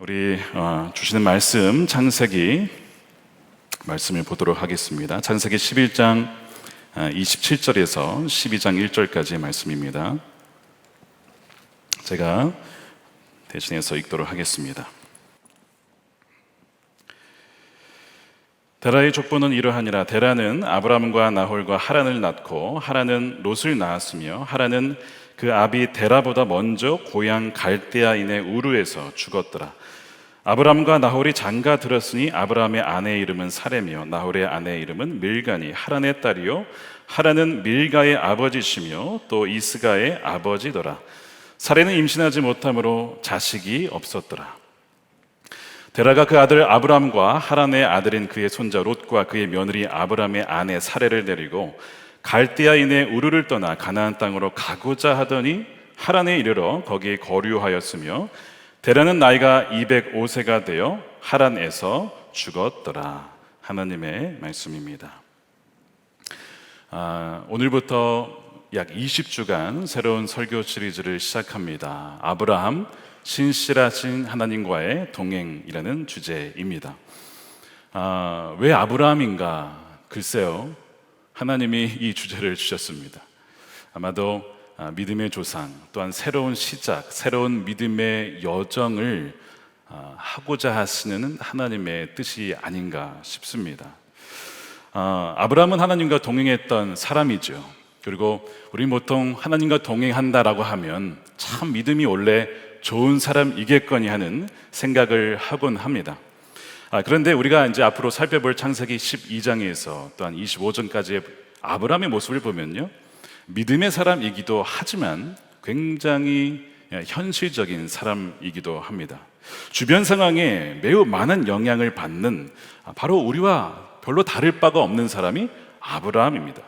우리 주시는 말씀 창세기 말씀을 보도록 하겠습니다. 창세기 11장 27절에서 12장 1절까지의 말씀입니다. 제가 대신해서 읽도록 하겠습니다. 데라의 족보는 이러하니라. 데라는 아브람과 나홀과 하란을 낳고 하란은 롯을 낳았으며 하란은 그 아비 데라보다 먼저 고향 갈대아인의 우르에서 죽었더라. 아브람과 나홀이 장가 들었으니 아브람의 아내의 이름은 사레며 나홀의 아내의 이름은 밀가니 하란의 딸이요 하란은 밀가의 아버지시며 또 이스가의 아버지더라. 사레는 임신하지 못하므로 자식이 없었더라. 데라가 그 아들 아브람과 하란의 아들인 그의 손자 롯과 그의 며느리 아브람의 아내 사레를 데리고 갈대아인의 우르를 떠나 가나안 땅으로 가고자 하더니 하란에 이르러 거기에 거류하였으며 데라는 나이가 205세가 되어 하란에서 죽었더라. 하나님의 말씀입니다. 오늘부터 약 20주간 새로운 설교 시리즈를 시작합니다. 아브라함, 신실하신 하나님과의 동행이라는 주제입니다. 왜 아브라함인가? 글쎄요, 하나님이 이 주제를 주셨습니다. 아마도 믿음의 조상, 또한 새로운 시작, 새로운 믿음의 여정을 하고자 하시는 하나님의 뜻이 아닌가 싶습니다. 아브라함은 하나님과 동행했던 사람이죠. 그리고 우리 보통 하나님과 동행한다라고 하면 참 믿음이 원래 좋은 사람이겠거니 하는 생각을 하곤 합니다. 그런데 우리가 이제 앞으로 살펴볼 창세기 12장에서 또한 25장까지의 아브라함의 모습을 보면요, 믿음의 사람이기도 하지만 굉장히 현실적인 사람이기도 합니다. 주변 상황에 매우 많은 영향을 받는 바로 우리와 별로 다를 바가 없는 사람이 아브라함입니다.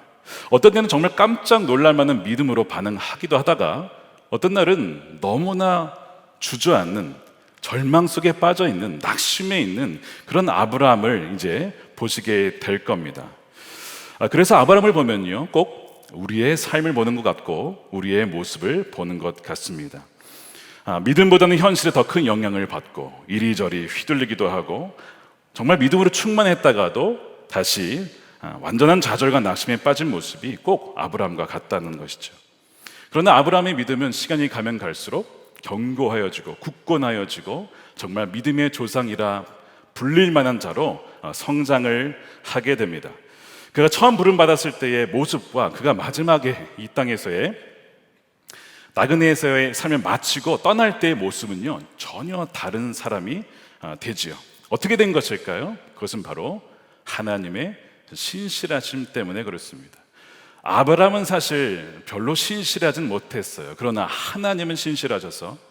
어떤 때는 정말 깜짝 놀랄 만한 믿음으로 반응하기도 하다가 어떤 날은 너무나 주저앉는, 절망 속에 빠져 있는, 낙심해 있는 그런 아브라함을 이제 보시게 될 겁니다. 그래서 아브라함을 보면요, 꼭 우리의 삶을 보는 것 같고 우리의 모습을 보는 것 같습니다. 믿음보다는 현실에 더 큰 영향을 받고 이리저리 휘둘리기도 하고 정말 믿음으로 충만했다가도 다시 완전한 좌절과 낙심에 빠진 모습이 꼭 아브라함과 같다는 것이죠. 그러나 아브라함의 믿음은 시간이 가면 갈수록 견고하여지고 굳건하여지고 정말 믿음의 조상이라 불릴 만한 자로 성장을 하게 됩니다. 그가 처음 부름받았을 때의 모습과 그가 마지막에 이 땅에서의 나그네에서의 삶을 마치고 떠날 때의 모습은요, 전혀 다른 사람이 되지요. 어떻게 된 것일까요? 그것은 바로 하나님의 신실하심 때문에 그렇습니다. 아브라함은 사실 별로 신실하진 못했어요. 그러나 하나님은 신실하셔서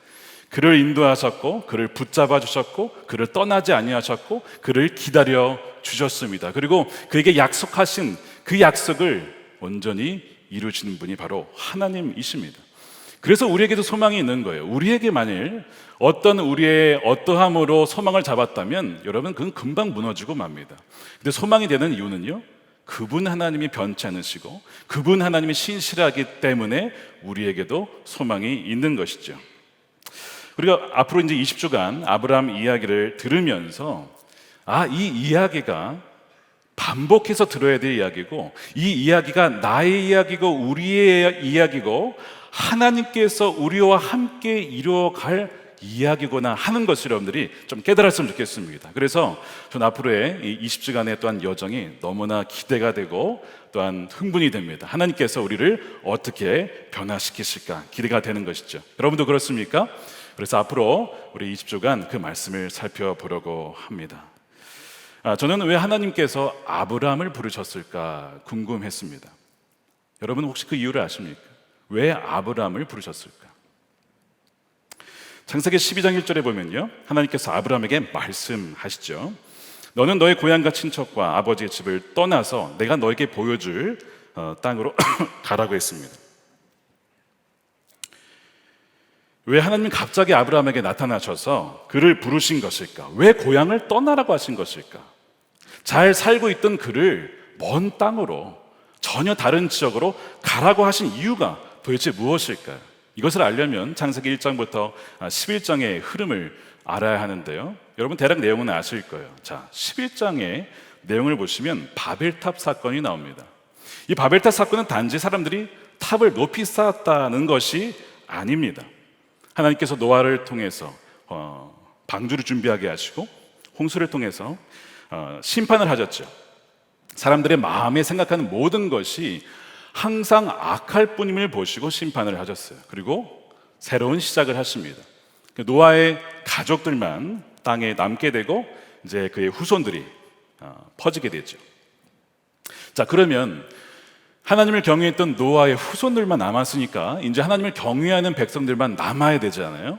그를 인도하셨고 그를 붙잡아 주셨고 그를 떠나지 아니하셨고 그를 기다려 주셨습니다. 그리고 그에게 약속하신 그 약속을 온전히 이루시는 분이 바로 하나님이십니다. 그래서 우리에게도 소망이 있는 거예요. 우리에게 만일 우리의 어떠함으로 소망을 잡았다면 여러분, 그건 금방 무너지고 맙니다. 근데 소망이 되는 이유는요, 그분 하나님이 변치 않으시고 그분 하나님이 신실하기 때문에 우리에게도 소망이 있는 것이죠. 우리가 앞으로 이제 20주간 아브라함 이야기를 들으면서 이 이야기가 반복해서 들어야 될 이야기고, 이 이야기가 나의 이야기고 우리의 이야기고 하나님께서 우리와 함께 이루어갈 이야기구나 하는 것을 여러분들이 좀 깨달았으면 좋겠습니다. 그래서 저는 앞으로의 이 20주간의 또한 여정이 너무나 기대가 되고 또한 흥분이 됩니다. 하나님께서 우리를 어떻게 변화시키실까 기대가 되는 것이죠. 여러분도 그렇습니까? 그래서 앞으로 우리 20주간 그 말씀을 살펴보려고 합니다. 저는 왜 하나님께서 아브라함을 부르셨을까 궁금했습니다. 여러분 혹시 그 이유를 아십니까? 왜 아브라함을 부르셨을까? 창세기 12장 1절에 보면요, 하나님께서 아브라함에게 말씀하시죠. 너는 너의 고향과 친척과 아버지의 집을 떠나서 내가 너에게 보여줄 땅으로 가라고 했습니다. 왜 하나님이 갑자기 아브라함에게 나타나셔서 그를 부르신 것일까? 왜 고향을 떠나라고 하신 것일까? 잘 살고 있던 그를 먼 땅으로, 전혀 다른 지역으로 가라고 하신 이유가 도대체 무엇일까요? 이것을 알려면 창세기 1장부터 11장의 흐름을 알아야 하는데요. 여러분 대략 내용은 아실 거예요. 자, 11장의 내용을 보시면 바벨탑 사건이 나옵니다. 이 바벨탑 사건은 단지 사람들이 탑을 높이 쌓았다는 것이 아닙니다. 하나님께서 노아를 통해서 방주를 준비하게 하시고 홍수를 통해서 심판을 하셨죠. 사람들의 마음에 생각하는 모든 것이 항상 악할 뿐임을 보시고 심판을 하셨어요. 그리고 새로운 시작을 하십니다. 노아의 가족들만 땅에 남게 되고 이제 그의 후손들이 퍼지게 되죠. 자, 그러면 하나님을 경외했던 노아의 후손들만 남았으니까 이제 하나님을 경외하는 백성들만 남아야 되잖아요.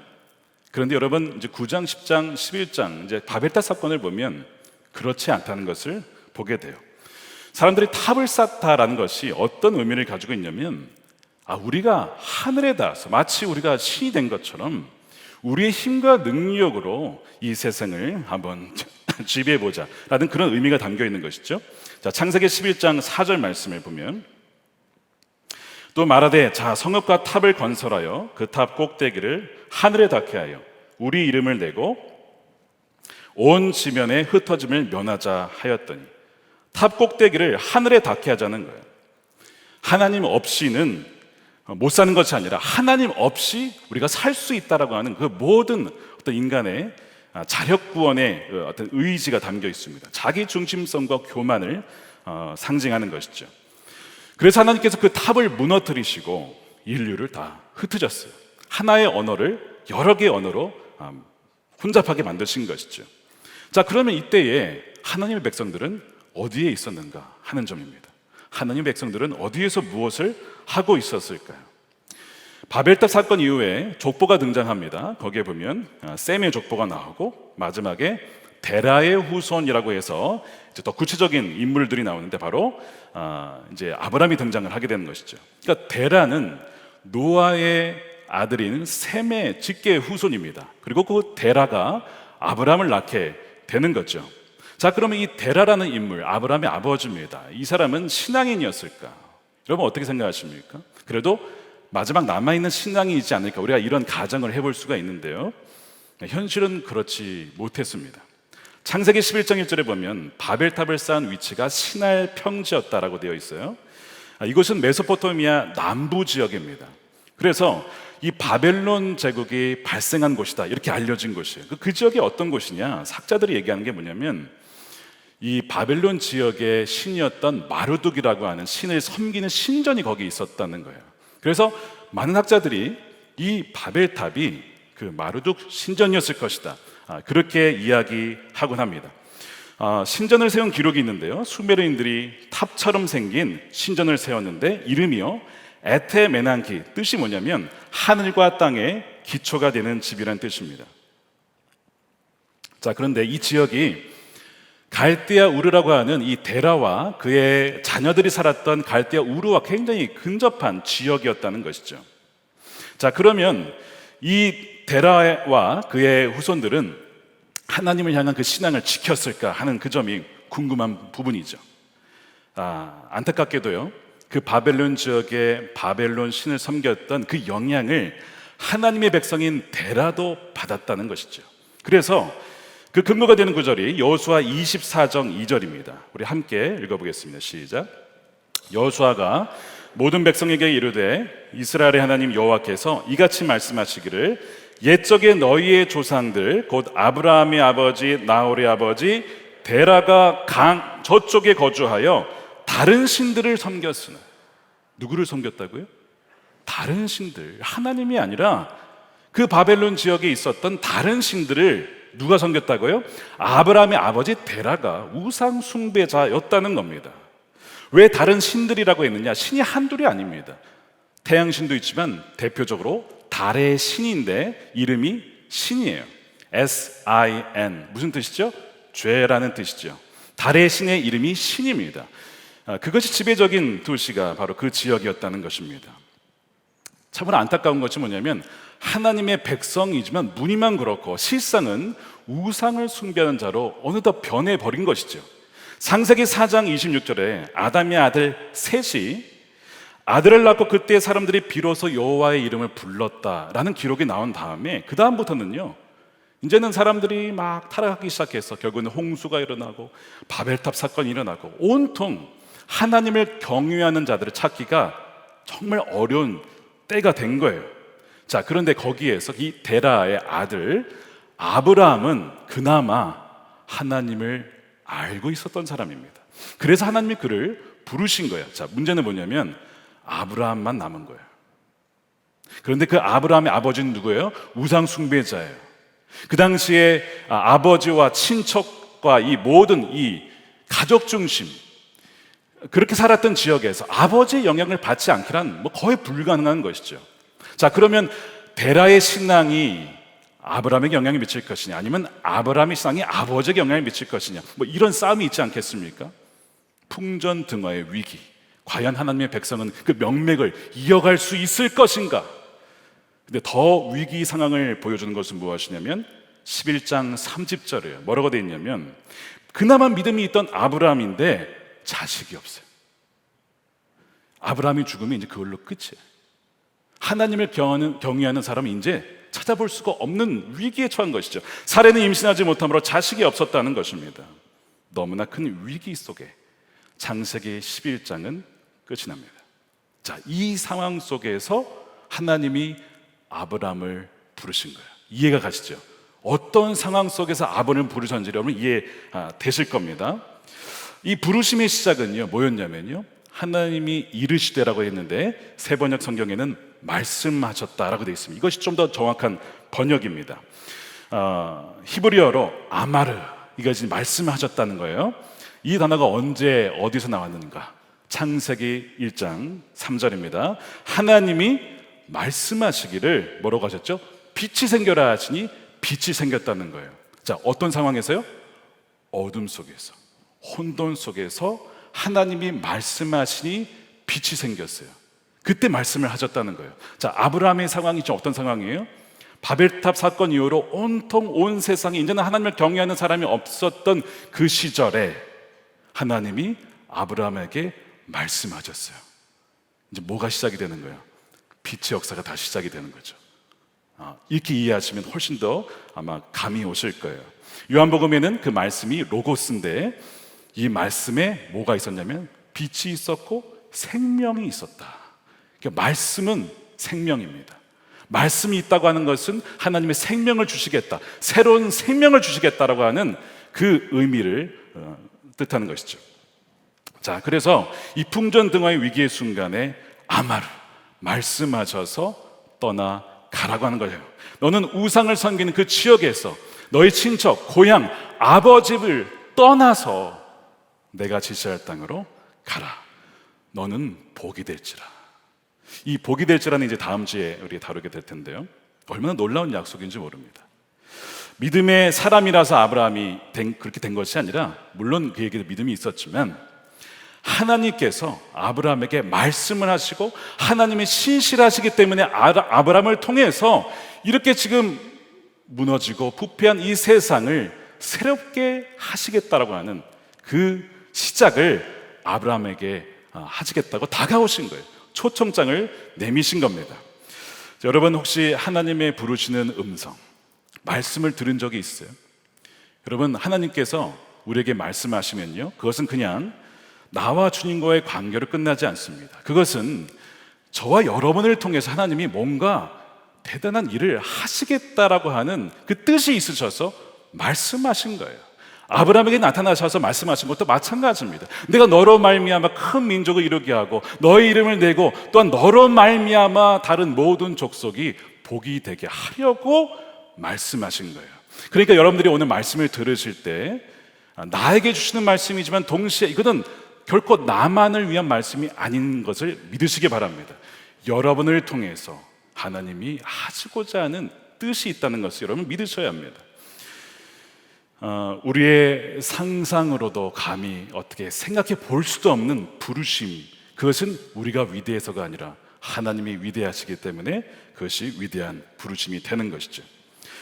그런데 여러분 이제 9장, 10장, 11장 이제 바벨탑 사건을 보면 그렇지 않다는 것을 보게 돼요. 사람들이 탑을 쌓다라는 것이 어떤 의미를 가지고 있냐면 우리가 하늘에 닿아서 마치 우리가 신이 된 것처럼 우리의 힘과 능력으로 이 세상을 한번 지배해보자 라는 그런 의미가 담겨 있는 것이죠. 자, 창세기 11장 4절 말씀을 보면 또 말하되 자 성읍과 탑을 건설하여 그 탑 꼭대기를 하늘에 닿게 하여 우리 이름을 내고 온 지면에 흩어짐을 면하자 하였더니 탑 꼭대기를 하늘에 닿게 하자는 거예요. 하나님 없이는 못 사는 것이 아니라 하나님 없이 우리가 살 수 있다라고 하는 그 모든 어떤 인간의 자력 구원의 어떤 의지가 담겨 있습니다. 자기 중심성과 교만을 상징하는 것이죠. 그래서 하나님께서 그 탑을 무너뜨리시고 인류를 다 흩으셨어요. 하나의 언어를 여러 개의 언어로 혼잡하게 만드신 것이죠. 자, 그러면 이때에 하나님의 백성들은 어디에 있었는가 하는 점입니다. 하나님의 백성들은 어디에서 무엇을 하고 있었을까요? 바벨탑 사건 이후에 족보가 등장합니다. 거기에 보면 셈의 족보가 나오고 마지막에 데라의 후손이라고 해서 이제 더 구체적인 인물들이 나오는데 바로 이제 아브라함이 등장을 하게 되는 것이죠. 그러니까 데라는 노아의 아들인 셈의 직계의 후손입니다. 그리고 그 데라가 아브라함을 낳게 되는 거죠. 자, 그러면 이 데라라는 인물, 아브라함의 아버지입니다. 이 사람은 신앙인이었을까? 여러분 어떻게 생각하십니까? 그래도 마지막 남아있는 신앙이지 않을까? 우리가 이런 가정을 해볼 수가 있는데요. 현실은 그렇지 못했습니다. 창세기 11장 1절에 보면 바벨탑을 쌓은 위치가 시날 평지였다라고 되어 있어요. 이곳은 메소포타미아 남부 지역입니다. 그래서 이 바벨론 제국이 발생한 곳이다 이렇게 알려진 곳이에요. 그 지역이 어떤 곳이냐? 학자들이 얘기하는 게 뭐냐면 이 바벨론 지역의 신이었던 마르둑이라고 하는 신을 섬기는 신전이 거기 있었다는 거예요. 그래서 많은 학자들이 이 바벨탑이 그 마르둑 신전이었을 것이다 그렇게 이야기하곤 합니다. 신전을 세운 기록이 있는데요. 수메르인들이 탑처럼 생긴 신전을 세웠는데 이름이요 에테메난키, 뜻이 뭐냐면 하늘과 땅의 기초가 되는 집이라는 뜻입니다. 자, 그런데 이 지역이 갈대아 우르라고 하는 이 데라와 그의 자녀들이 살았던 갈대아 우르와 굉장히 근접한 지역이었다는 것이죠. 자, 그러면 이 데라와 그의 후손들은 하나님을 향한 그 신앙을 지켰을까 하는 그 점이 궁금한 부분이죠. 안타깝게도요, 그 바벨론 지역의 바벨론 신을 섬겼던 그 영향을 하나님의 백성인 데라도 받았다는 것이죠. 그래서 그 근거가 되는 구절이 여호수아 24장 2절입니다. 우리 함께 읽어보겠습니다. 시작. 여호수아가 모든 백성에게 이르되 이스라엘의 하나님 여호와께서 이같이 말씀하시기를 옛적에 너희의 조상들 곧 아브라함의 아버지 나홀의 아버지 데라가 강 저쪽에 거주하여 다른 신들을 섬겼으나. 누구를 섬겼다고요? 다른 신들, 하나님이 아니라 그 바벨론 지역에 있었던 다른 신들을 누가 섬겼다고요? 아브라함의 아버지 데라가 우상 숭배자였다는 겁니다. 왜 다른 신들이라고 했느냐? 신이 한둘이 아닙니다. 태양신도 있지만 대표적으로 달의 신인데 이름이 신이에요. S-I-N 무슨 뜻이죠? 죄라는 뜻이죠. 달의 신의 이름이 신입니다. 그것이 지배적인 도시가 바로 그 지역이었다는 것입니다. 참으로 안타까운 것이 뭐냐면 하나님의 백성이지만 무늬만 그렇고 실상은 우상을 숭배하는 자로 어느덧 변해버린 것이죠. 창세기 4장 26절에 아담의 아들 셋이 아들을 낳고 그때 사람들이 비로소 여호와의 이름을 불렀다라는 기록이 나온 다음에 그 다음부터는요 이제는 사람들이 막 타락하기 시작해서 결국은 홍수가 일어나고 바벨탑 사건이 일어나고 온통 하나님을 경외하는 자들을 찾기가 정말 어려운 때가 된 거예요. 자, 그런데 거기에서 이 데라의 아들 아브라함은 그나마 하나님을 알고 있었던 사람입니다. 그래서 하나님이 그를 부르신 거예요. 자, 문제는 뭐냐면 아브라함만 남은 거예요. 그런데 그 아브라함의 아버지는 누구예요? 우상 숭배자예요. 그 당시에 아버지와 친척과 이 모든 이 가족 중심, 그렇게 살았던 지역에서 아버지의 영향을 받지 않기란 뭐 거의 불가능한 것이죠. 자, 그러면 데라의 신앙이 아브라함에게 영향을 미칠 것이냐, 아니면 아브라함의 신앙이 아버지에게 영향을 미칠 것이냐, 뭐 이런 싸움이 있지 않겠습니까? 풍전등화의 위기, 과연 하나님의 백성은 그 명맥을 이어갈 수 있을 것인가? 근데 더 위기 상황을 보여주는 것은 무엇이냐면 11장 30절이에요. 뭐라고 되어 있냐면 그나마 믿음이 있던 아브라함인데 자식이 없어요. 아브라함이 죽으면 이제 그걸로 끝이에요. 하나님을 경외하는 사람은 이제 찾아볼 수가 없는 위기에 처한 것이죠. 사례는 임신하지 못함으로 자식이 없었다는 것입니다. 너무나 큰 위기 속에 창세기 11장은 끝이 납니다. 자, 이 상황 속에서 하나님이 아브라함을 부르신 거예요. 이해가 가시죠? 어떤 상황 속에서 아브라함을 부르셨는지 여러분 이해되실 겁니다. 이 부르심의 시작은요 뭐였냐면요, 하나님이 이르시되라고 했는데 새 번역 성경에는 말씀하셨다라고 되어 있습니다. 이것이 좀 더 정확한 번역입니다. 히브리어로 아마르, 이것이 말씀하셨다는 거예요. 이 단어가 언제 어디서 나왔는가? 창세기 1장 3절입니다. 하나님이 말씀하시기를 뭐라고 하셨죠? 빛이 생겨라 하시니 빛이 생겼다는 거예요. 자, 어떤 상황에서요? 어둠 속에서, 혼돈 속에서 하나님이 말씀하시니 빛이 생겼어요. 그때 말씀을 하셨다는 거예요. 자, 아브라함의 상황이 좀 어떤 상황이에요? 바벨탑 사건 이후로 온통 온 세상에 이제는 하나님을 경외하는 사람이 없었던 그 시절에 하나님이 아브라함에게 말씀하셨어요. 이제 뭐가 시작이 되는 거예요? 빛의 역사가 다시 시작이 되는 거죠. 이렇게 이해하시면 훨씬 더 아마 감이 오실 거예요. 요한복음에는 그 말씀이 로고스인데 이 말씀에 뭐가 있었냐면 빛이 있었고 생명이 있었다. 그러니까 말씀은 생명입니다. 말씀이 있다고 하는 것은 하나님의 생명을 주시겠다, 새로운 생명을 주시겠다라고 하는 그 의미를 뜻하는 것이죠. 자, 그래서 이 풍전등화의 위기의 순간에 아마르, 말씀하셔서 떠나가라고 하는 거예요. 너는 우상을 섬기는 그 지역에서 너희 친척, 고향, 아버지를 떠나서 내가 지시할 땅으로 가라. 너는 복이 될지라. 이 복이 될지라는 이제 다음 주에 우리 다루게 될 텐데요, 얼마나 놀라운 약속인지 모릅니다. 믿음의 사람이라서 아브라함이 그렇게 된 것이 아니라, 물론 그에게도 믿음이 있었지만 하나님께서 아브라함에게 말씀을 하시고 하나님이 신실하시기 때문에 아브라함을 통해서 이렇게 지금 무너지고 부패한 이 세상을 새롭게 하시겠다라고 하는 그 시작을 아브라함에게 하시겠다고 다가오신 거예요. 초청장을 내미신 겁니다. 여러분, 혹시 하나님의 부르시는 음성, 말씀을 들은 적이 있어요? 여러분, 하나님께서 우리에게 말씀하시면요, 그것은 그냥 나와 주님과의 관계로 끝나지 않습니다. 그것은 저와 여러분을 통해서 하나님이 뭔가 대단한 일을 하시겠다라고 하는 그 뜻이 있으셔서 말씀하신 거예요. 아브라함에게 나타나셔서 말씀하신 것도 마찬가지입니다. 내가 너로 말미암아 큰 민족을 이루게 하고 너의 이름을 내고 또한 너로 말미암아 다른 모든 족속이 복이 되게 하려고 말씀하신 거예요. 그러니까 여러분들이 오늘 말씀을 들으실 때 나에게 주시는 말씀이지만 동시에 이것은 결코 나만을 위한 말씀이 아닌 것을 믿으시기 바랍니다. 여러분을 통해서 하나님이 하시고자 하는 뜻이 있다는 것을 여러분 믿으셔야 합니다. 우리의 상상으로도 감히 어떻게 생각해 볼 수도 없는 부르심, 그것은 우리가 위대해서가 아니라 하나님이 위대하시기 때문에 그것이 위대한 부르심이 되는 것이죠.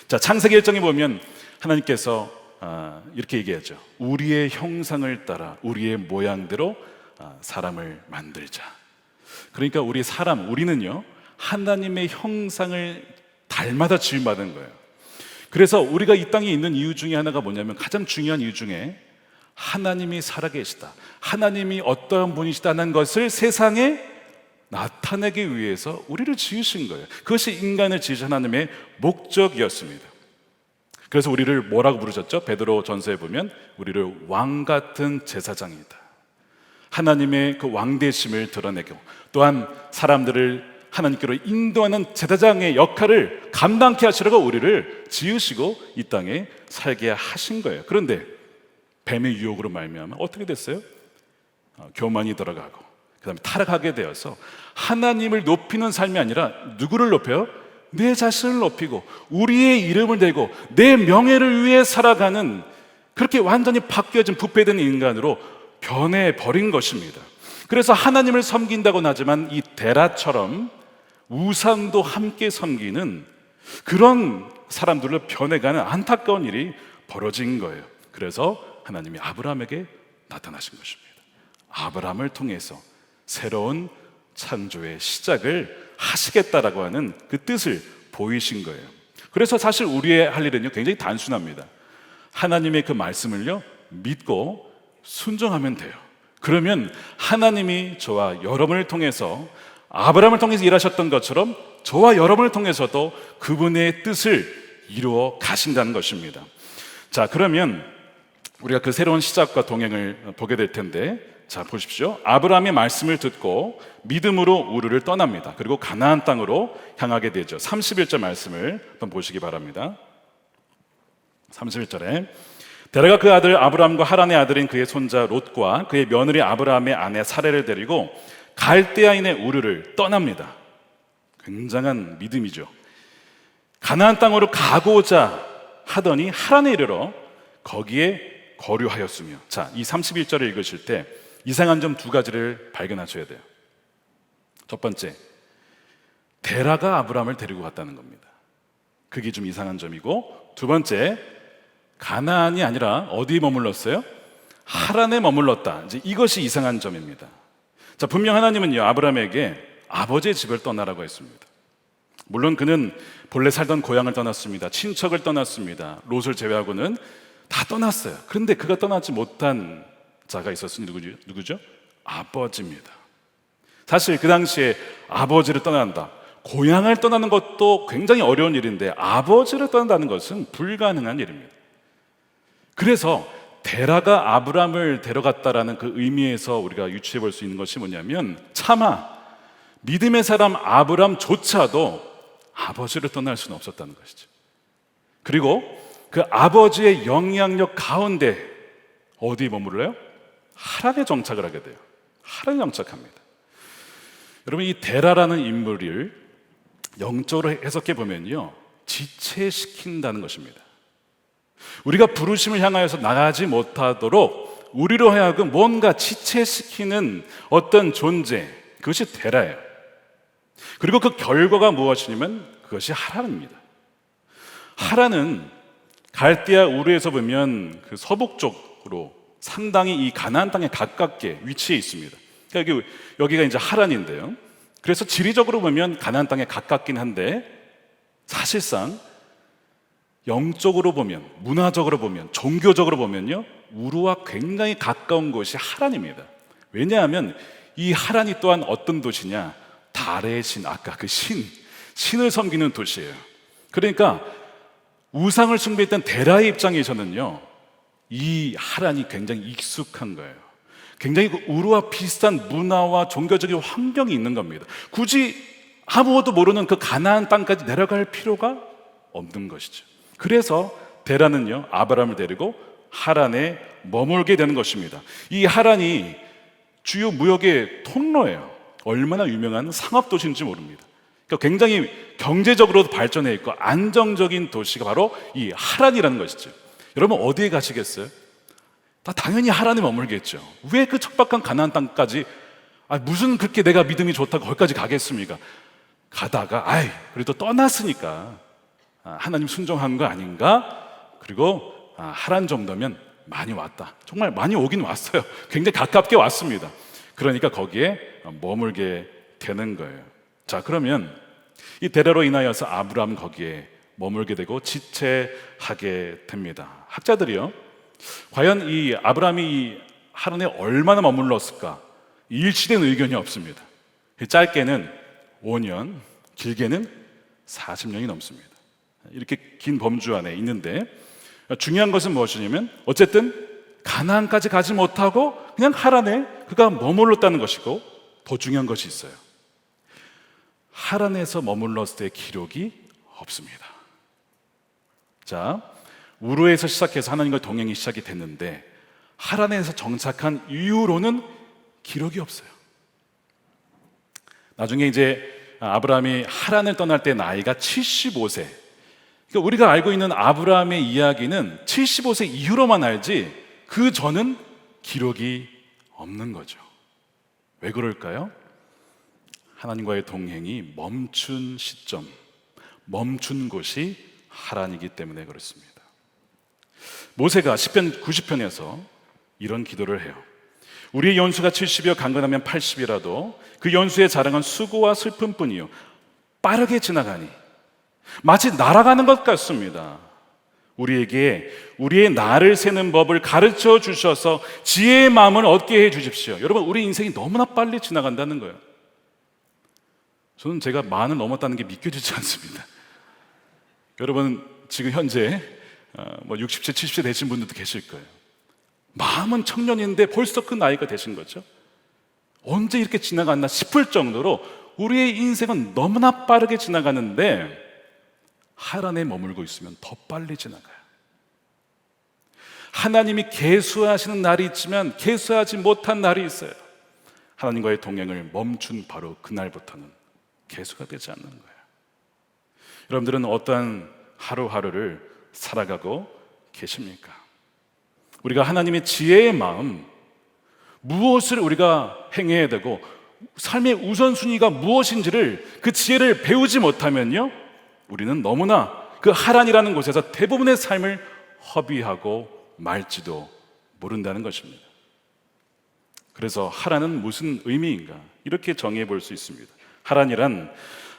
자, 창세기 1장에 보면 하나님께서 이렇게 얘기하죠. 우리의 형상을 따라 우리의 모양대로 사람을 만들자. 그러니까 우리는요 하나님의 형상을 닮아서 지음받은 거예요. 그래서 우리가 이 땅에 있는 이유 중에 하나가 뭐냐면, 가장 중요한 이유 중에 하나님이 살아계시다, 하나님이 어떠한 분이시다는 것을 세상에 나타내기 위해서 우리를 지으신 거예요. 그것이 인간을 지으신 하나님의 목적이었습니다. 그래서 우리를 뭐라고 부르셨죠? 베드로 전서에 보면 우리를 왕 같은 제사장이다, 하나님의 그 왕대심을 드러내고 또한 사람들을 하나님께로 인도하는 제사장의 역할을 감당케 하시려고 우리를 지으시고 이 땅에 살게 하신 거예요. 그런데 뱀의 유혹으로 말미암아 어떻게 됐어요? 교만이 들어가고 그 다음에 타락하게 되어서 하나님을 높이는 삶이 아니라 누구를 높여요? 내 자신을 높이고 우리의 이름을 대고 내 명예를 위해 살아가는, 그렇게 완전히 바뀌어진 부패된 인간으로 변해버린 것입니다. 그래서 하나님을 섬긴다고는 하지만 이 데라처럼 우상도 함께 섬기는 그런 사람들로 변해가는 안타까운 일이 벌어진 거예요. 그래서 하나님이 아브라함에게 나타나신 것입니다. 아브라함을 통해서 새로운 창조의 시작을 하시겠다라고 하는 그 뜻을 보이신 거예요. 그래서 사실 우리의 할 일은요, 굉장히 단순합니다. 하나님의 그 말씀을요, 믿고 순종하면 돼요. 그러면 하나님이 저와 여러분을 통해서, 아브라함을 통해서 일하셨던 것처럼 저와 여러분을 통해서도 그분의 뜻을 이루어 가신다는 것입니다. 자, 그러면 우리가 그 새로운 시작과 동행을 보게 될 텐데, 자, 보십시오. 아브라함의 말씀을 듣고 믿음으로 우르를 떠납니다. 그리고 가나안 땅으로 향하게 되죠. 31절 말씀을 한번 보시기 바랍니다. 31절에 데라가 그 아들 아브라함과 하란의 아들인 그의 손자 롯과 그의 며느리 아브라함의 아내 사레를 데리고 갈대아인의 우르를 떠납니다. 굉장한 믿음이죠. 가나안 땅으로 가고자 하더니 하란에 이르러 거기에 거류하였으며. 자, 이 31절을 읽으실 때 이상한 점 두 가지를 발견하셔야 돼요. 첫 번째, 데라가 아브라함을 데리고 갔다는 겁니다. 그게 좀 이상한 점이고, 두 번째, 가나안이 아니라 어디에 머물렀어요? 하란에 머물렀다. 이제 이것이 이상한 점입니다. 자, 분명 하나님은요, 아브라함에게 아버지의 집을 떠나라고 했습니다. 물론 그는 본래 살던 고향을 떠났습니다. 친척을 떠났습니다. 롯을 제외하고는 다 떠났어요. 그런데 그가 떠나지 못한 자가 있었으니 누구죠? 아버지입니다. 사실 그 당시에 아버지를 떠난다, 고향을 떠나는 것도 굉장히 어려운 일인데 아버지를 떠난다는 것은 불가능한 일입니다. 그래서 데라가 아브라함을 데려갔다라는 그 의미에서 우리가 유추해 볼 수 있는 것이 뭐냐면, 차마 믿음의 사람 아브라함조차도 아버지를 떠날 수는 없었다는 것이죠. 그리고 그 아버지의 영향력 가운데 어디 머물러요? 하란에 정착을 하게 돼요. 하란에 정착합니다. 여러분, 이 데라라는 인물을 영적으로 해석해 보면요, 지체시킨다는 것입니다. 우리가 부르심을 향하여서 나가지 못하도록 우리로 하여금 뭔가 지체시키는 어떤 존재, 그것이 데라예요. 그리고 그 결과가 무엇이냐면 그것이 하란입니다. 하란은 갈대아 우르에서 보면 그 서북 쪽으로 상당히 이 가나안 땅에 가깝게 위치해 있습니다. 그러니까 여기가 이제 하란인데요. 그래서 지리적으로 보면 가나안 땅에 가깝긴 한데, 사실상 영적으로 보면, 문화적으로 보면, 종교적으로 보면요, 우르와 굉장히 가까운 곳이 하란입니다. 왜냐하면 이 하란이 또한 어떤 도시냐? 달의 신, 아까 그 신을 섬기는 도시예요. 그러니까 우상을 숭배했던 데라의 입장에서는요, 이 하란이 굉장히 익숙한 거예요. 굉장히 그 우르와 비슷한 문화와 종교적인 환경이 있는 겁니다. 굳이 아무것도 모르는 그 가나안 땅까지 내려갈 필요가 없는 것이죠. 그래서 데라는요, 아브라함을 데리고 하란에 머물게 되는 것입니다. 이 하란이 주요 무역의 통로예요. 얼마나 유명한 상업도시인지 모릅니다. 그러니까 굉장히 경제적으로도 발전해 있고 안정적인 도시가 바로 이 하란이라는 것이죠. 여러분, 어디에 가시겠어요? 당연히 하란에 머물겠죠. 왜 그 척박한 가나안 땅까지, 무슨 그렇게 내가 믿음이 좋다고 거기까지 가겠습니까? 가다가 그래도 떠났으니까 하나님 순종한 거 아닌가? 그리고 하란 정도면 많이 왔다. 정말 많이 오긴 왔어요. 굉장히 가깝게 왔습니다. 그러니까 거기에 머물게 되는 거예요. 자, 그러면 이 데라로 인하여서 아브라함 거기에 머물게 되고 지체하게 됩니다. 학자들이요, 과연 이 아브라함이 이 하란에 얼마나 머물렀을까? 일치된 의견이 없습니다. 짧게는 5년, 길게는 40년이 넘습니다. 이렇게 긴 범주 안에 있는데, 중요한 것은 무엇이냐면 어쨌든 가나안까지 가지 못하고 그냥 하란에 그가 머물렀다는 것이고, 더 중요한 것이 있어요. 하란에서 머물렀을 때의 기록이 없습니다. 자, 우르에서 시작해서 하나님과 동행이 시작이 됐는데 하란에서 정착한 이후로는 기록이 없어요. 나중에 이제 아브라함이 하란을 떠날 때 나이가 75세. 그러니까 우리가 알고 있는 아브라함의 이야기는 75세 이후로만 알지 그 전은 기록이 없는 거죠. 왜 그럴까요? 하나님과의 동행이 멈춘 시점, 멈춘 곳이 하란이기 때문에 그렇습니다. 모세가 시편 90편에서 이런 기도를 해요. 우리의 연수가 70이여 강건하면 80이라도 그 연수의 자랑은 수고와 슬픔뿐이요 빠르게 지나가니 마치 날아가는 것 같습니다. 우리에게 우리의 날을 세는 법을 가르쳐 주셔서 지혜의 마음을 얻게 해 주십시오. 여러분, 우리 인생이 너무나 빨리 지나간다는 거예요. 저는 제가 만을 넘었다는 게 믿겨지지 않습니다. 여러분, 지금 현재 60세, 70세 되신 분들도 계실 거예요. 마음은 청년인데 벌써 그 나이가 되신 거죠. 언제 이렇게 지나갔나 싶을 정도로 우리의 인생은 너무나 빠르게 지나가는데 하란에 머물고 있으면 더 빨리 지나가요. 하나님이 계수하시는 날이 있지만 계수하지 못한 날이 있어요. 하나님과의 동행을 멈춘 바로 그날부터는 계수가 되지 않는 거예요. 여러분들은 어떠한 하루하루를 살아가고 계십니까? 우리가 하나님의 지혜의 마음, 무엇을 우리가 행해야 되고 삶의 우선순위가 무엇인지를, 그 지혜를 배우지 못하면요, 우리는 너무나 그 하란이라는 곳에서 대부분의 삶을 허비하고 말지도 모른다는 것입니다. 그래서 하란은 무슨 의미인가? 이렇게 정의해 볼 수 있습니다. 하란이란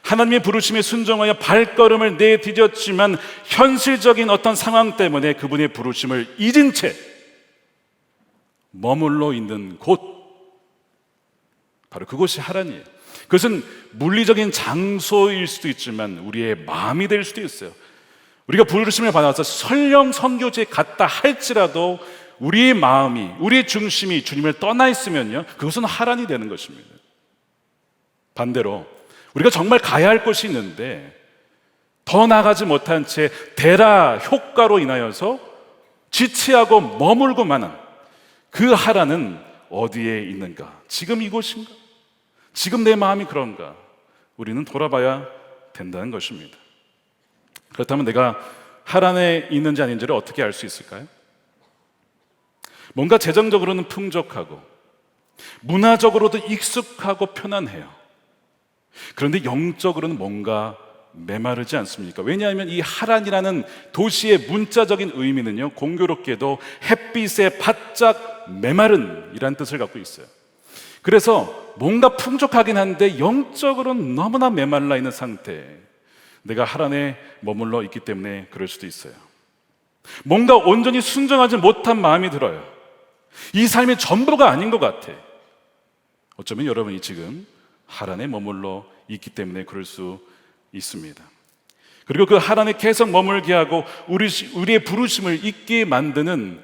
하나님의 부르심에 순종하여 발걸음을 내디뎠지만 현실적인 어떤 상황 때문에 그분의 부르심을 잊은 채 머물러 있는 곳, 바로 그곳이 하란이에요. 그것은 물리적인 장소일 수도 있지만 우리의 마음이 될 수도 있어요. 우리가 부르심을 받아서 설령 선교지에 갔다 할지라도 우리의 마음이, 우리의 중심이 주님을 떠나 있으면요, 그것은 하란이 되는 것입니다. 반대로 우리가 정말 가야 할 곳이 있는데 더 나가지 못한 채 데라 효과로 인하여서 지체하고 머물고만 한 그 하란은 어디에 있는가? 지금 이곳인가? 지금 내 마음이 그런가? 우리는 돌아봐야 된다는 것입니다. 그렇다면 내가 하란에 있는지 아닌지를 어떻게 알 수 있을까요? 뭔가 재정적으로는 풍족하고 문화적으로도 익숙하고 편안해요. 그런데 영적으로는 뭔가 메마르지 않습니까? 왜냐하면 이 하란이라는 도시의 문자적인 의미는요, 공교롭게도 햇빛에 바짝 메마른 이란 뜻을 갖고 있어요. 그래서 뭔가 풍족하긴 한데 영적으로는 너무나 메말라 있는 상태, 내가 하란에 머물러 있기 때문에 그럴 수도 있어요. 뭔가 온전히 순종하지 못한 마음이 들어요. 이 삶이 전부가 아닌 것 같아. 어쩌면 여러분이 지금 하란에 머물러 있기 때문에 그럴 수 있습니다. 그리고 그 하란에 계속 머물게 하고 우리의 부르심을 잊게 만드는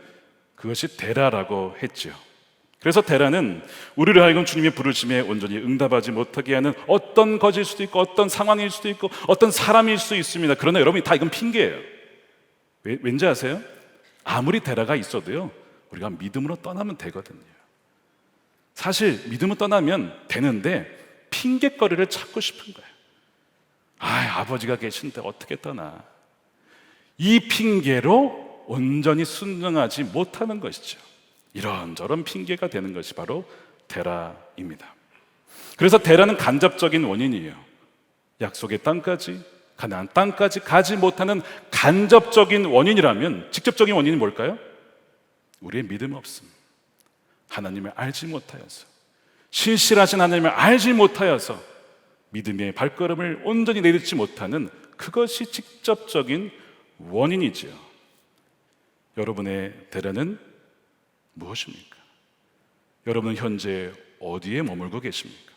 그것이 데라라고 했죠. 그래서 데라는 우리를 하여금 주님의 부르심에 온전히 응답하지 못하게 하는 어떤 것일 수도 있고 어떤 상황일 수도 있고 어떤 사람일 수도 있습니다. 그러나 여러분이 다 이건 핑계예요. 왠지 아세요? 아무리 데라가 있어도요, 우리가 믿음으로 떠나면 되거든요. 사실 믿음으로 떠나면 되는데 핑계거리를 찾고 싶은 거예요. 아버지가 계신데 어떻게 떠나? 이 핑계로 온전히 순종하지 못하는 것이죠. 이런저런 핑계가 되는 것이 바로 데라입니다. 그래서 데라는 간접적인 원인이에요. 약속의 땅까지, 가나안 땅까지 가지 못하는 간접적인 원인이라면 직접적인 원인이 뭘까요? 우리의 믿음 없음, 하나님을 알지 못하여서, 신실하신 하나님을 알지 못하여서 믿음의 발걸음을 온전히 내딛지 못하는 그것이 직접적인 원인이지요. 여러분의 대례는 무엇입니까? 여러분은 현재 어디에 머물고 계십니까?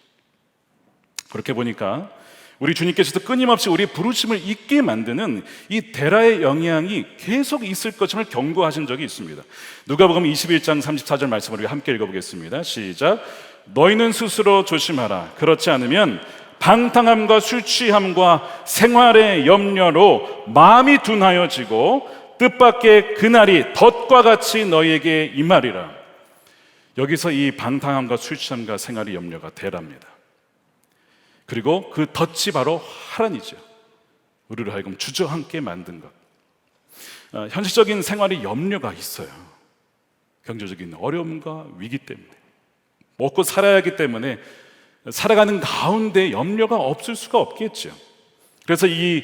그렇게 보니까 우리 주님께서도 끊임없이 우리의 부르심을 잊게 만드는 이 데라의 영향이 계속 있을 것임을 경고하신 적이 있습니다. 누가복음 21장 34절 말씀을 우리 함께 읽어보겠습니다. 시작. 너희는 스스로 조심하라. 그렇지 않으면 방탕함과 술 취함과 생활의 염려로 마음이 둔하여지고 뜻밖의 그날이 덫과 같이 너희에게 임하리라. 여기서 이 방탕함과 술 취함과 생활의 염려가 데라입니다. 그리고 그 덫이 바로 하란이죠. 우리를 하여금 주저앉게 만든 것. 현실적인 생활의 염려가 있어요. 경제적인 어려움과 위기 때문에, 먹고 살아야 하기 때문에 살아가는 가운데 염려가 없을 수가 없겠죠. 그래서 이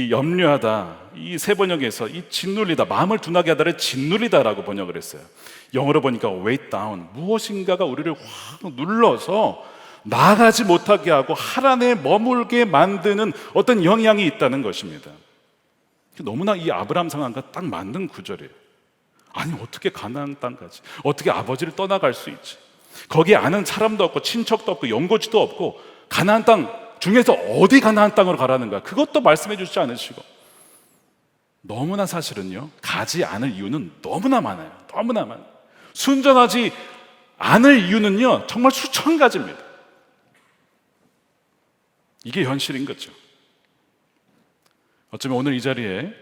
염려하다, 이 세 번역에서 이 짓눌리다, 마음을 둔하게 하다를 짓눌리다라고 번역을 했어요. 영어로 보니까 weigh down, 무엇인가가 우리를 확 눌러서 나아가지 못하게 하고 하란에 머물게 만드는 어떤 영향이 있다는 것입니다. 너무나 이 아브라함 상황과 딱 맞는 구절이에요. 아니 어떻게 가나안 땅까지, 어떻게 아버지를 떠나갈 수 있지? 거기에 아는 사람도 없고 친척도 없고 연고지도 없고 가나안 땅 중에서 어디 가나안 땅으로 가라는 거야? 그것도 말씀해 주시지 않으시고, 너무나 사실은요, 가지 않을 이유는 너무나 많아요. 너무나 많아요. 순전하지 않을 이유는요 정말 수천 가지입니다. 이게 현실인 거죠. 어쩌면 오늘 이 자리에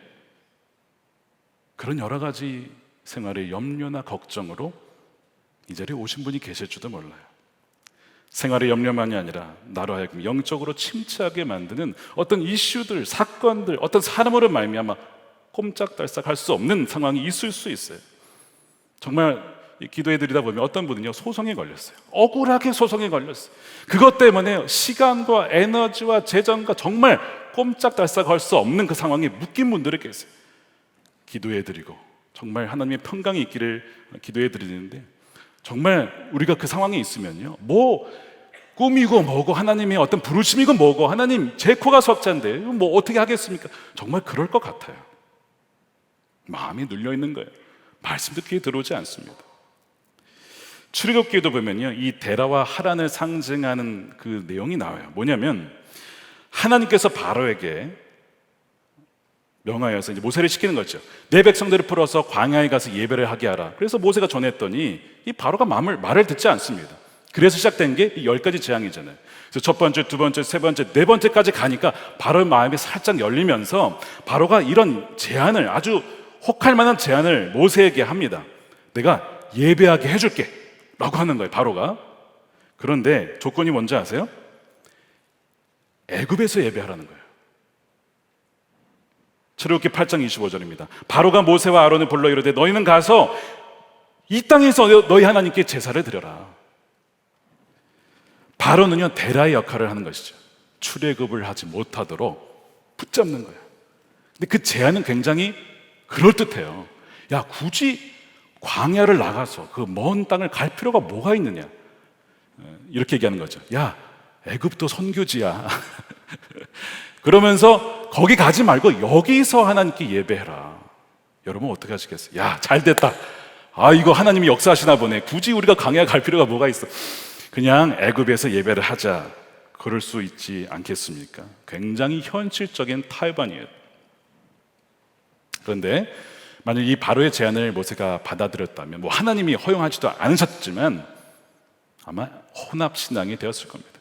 그런 여러 가지 생활의 염려나 걱정으로 이 자리에 오신 분이 계실지도 몰라요. 생활의 염려만이 아니라 나로 하여금 영적으로 침체하게 만드는 어떤 이슈들, 사건들, 어떤 사람으로 말미암아 꼼짝달싹 할 수 없는 상황이 있을 수 있어요. 정말 기도해 드리다 보면 어떤 분은요 소송에 걸렸어요. 억울하게 소송에 걸렸어요. 그것 때문에 시간과 에너지와 재정과 정말 꼼짝달싹 할 수 없는 그 상황에 묶인 분들이 계세요. 기도해 드리고 정말 하나님의 평강이 있기를 기도해 드리는데, 정말 우리가 그 상황에 있으면요, 뭐 꿈이고 뭐고 하나님의 어떤 부르심이고 뭐고 하나님 제 코가 석자인데 뭐 어떻게 하겠습니까? 정말 그럴 것 같아요. 마음이 눌려 있는 거예요. 말씀도 귀에 들어오지 않습니다. 출애굽기에도 보면요, 이 데라와 하란을 상징하는 그 내용이 나와요. 뭐냐면 하나님께서 바로에게 명하여서 이제 모세를 시키는 거죠. 내 백성들을 풀어서 광야에 가서 예배를 하게 하라. 그래서 모세가 전했더니 이 바로가 말을 듣지 않습니다. 그래서 시작된 게 이 10가지 재앙이잖아요. 그래서 첫 번째, 두 번째, 세 번째, 네 번째까지 가니까 바로의 마음이 살짝 열리면서 바로가 이런 제안을, 아주 혹할 만한 제안을 모세에게 합니다. 내가 예배하게 해줄게 라고 하는 거예요, 바로가. 그런데 조건이 뭔지 아세요? 애굽에서 예배하라는 거예요. 출애굽기 8장 25절입니다. 바로가 모세와 아론을 불러 이르되 너희는 가서 이 땅에서 너희 하나님께 제사를 드려라. 바로는요 데라의 역할을 하는 것이죠. 출애굽을 하지 못하도록 붙잡는 거예요. 근데 그 제안은 굉장히 그럴듯해요. 야, 굳이 광야를 나가서 그 먼 땅을 갈 필요가 뭐가 있느냐, 이렇게 얘기하는 거죠. 야, 애굽도 선교지야. 그러면서 거기 가지 말고 여기서 하나님께 예배해라. 여러분 어떻게 하시겠어요? 야, 잘 됐다. 아, 이거 하나님이 역사하시나 보네. 굳이 우리가 광야 갈 필요가 뭐가 있어. 그냥 애굽에서 예배를 하자. 그럴 수 있지 않겠습니까? 굉장히 현실적인 타협안이에요. 그런데 만약 이 바로의 제안을 모세가 받아들였다면, 뭐 하나님이 허용하지도 않으셨지만 아마 혼합신앙이 되었을 겁니다.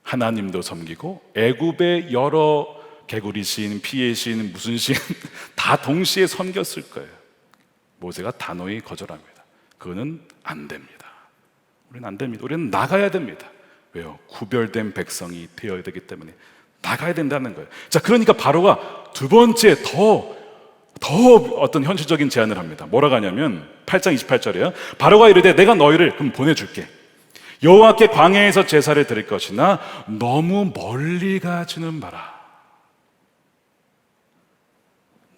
하나님도 섬기고 애굽의 여러 개구리 신, 피의 신, 무슨 신 다 동시에 섬겼을 거예요. 모세가 단호히 거절합니다. 그거는 안 됩니다. 우리는 안 됩니다. 우리는 나가야 됩니다. 왜요? 구별된 백성이 되어야 되기 때문에 나가야 된다는 거예요. 자, 그러니까 바로가 두 번째 더 어떤 현실적인 제안을 합니다. 뭐라고 하냐면 8장 28절이에요. 바로가 이르되 내가 너희를 그럼 보내줄게. 여호와께 광야에서 제사를 드릴 것이나 너무 멀리 가지는 마라.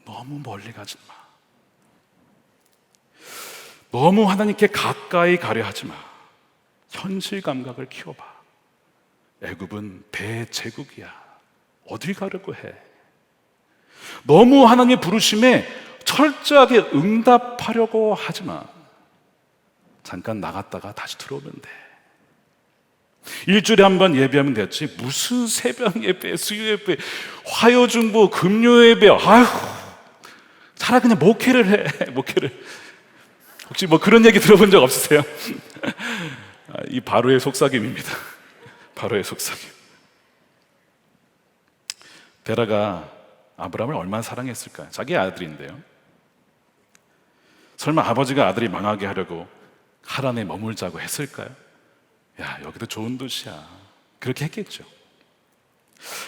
너무 멀리 가지 마. 너무 하나님께 가까이 가려 하지 마. 현실 감각을 키워봐. 애굽은 대제국이야. 어딜 가려고 해? 너무 하나님의 부르심에 철저하게 응답하려고 하지 마. 잠깐 나갔다가 다시 들어오면 돼. 일주일에 한 번 예배하면 됐지. 무슨 새벽 예배, 수요 예배, 화요중보, 금요 예배. 아휴, 차라리 그냥 목회를 해. 목회를. 혹시 뭐 그런 얘기 들어본 적 없으세요? 이 바로의 속삭임입니다. 바로의 속삭임. 데라가 아브라함을 얼마나 사랑했을까요? 자기 아들인데요. 설마 아버지가 아들이 망하게 하려고 하란에 머물자고 했을까요? 야, 여기도 좋은 도시야. 그렇게 했겠죠.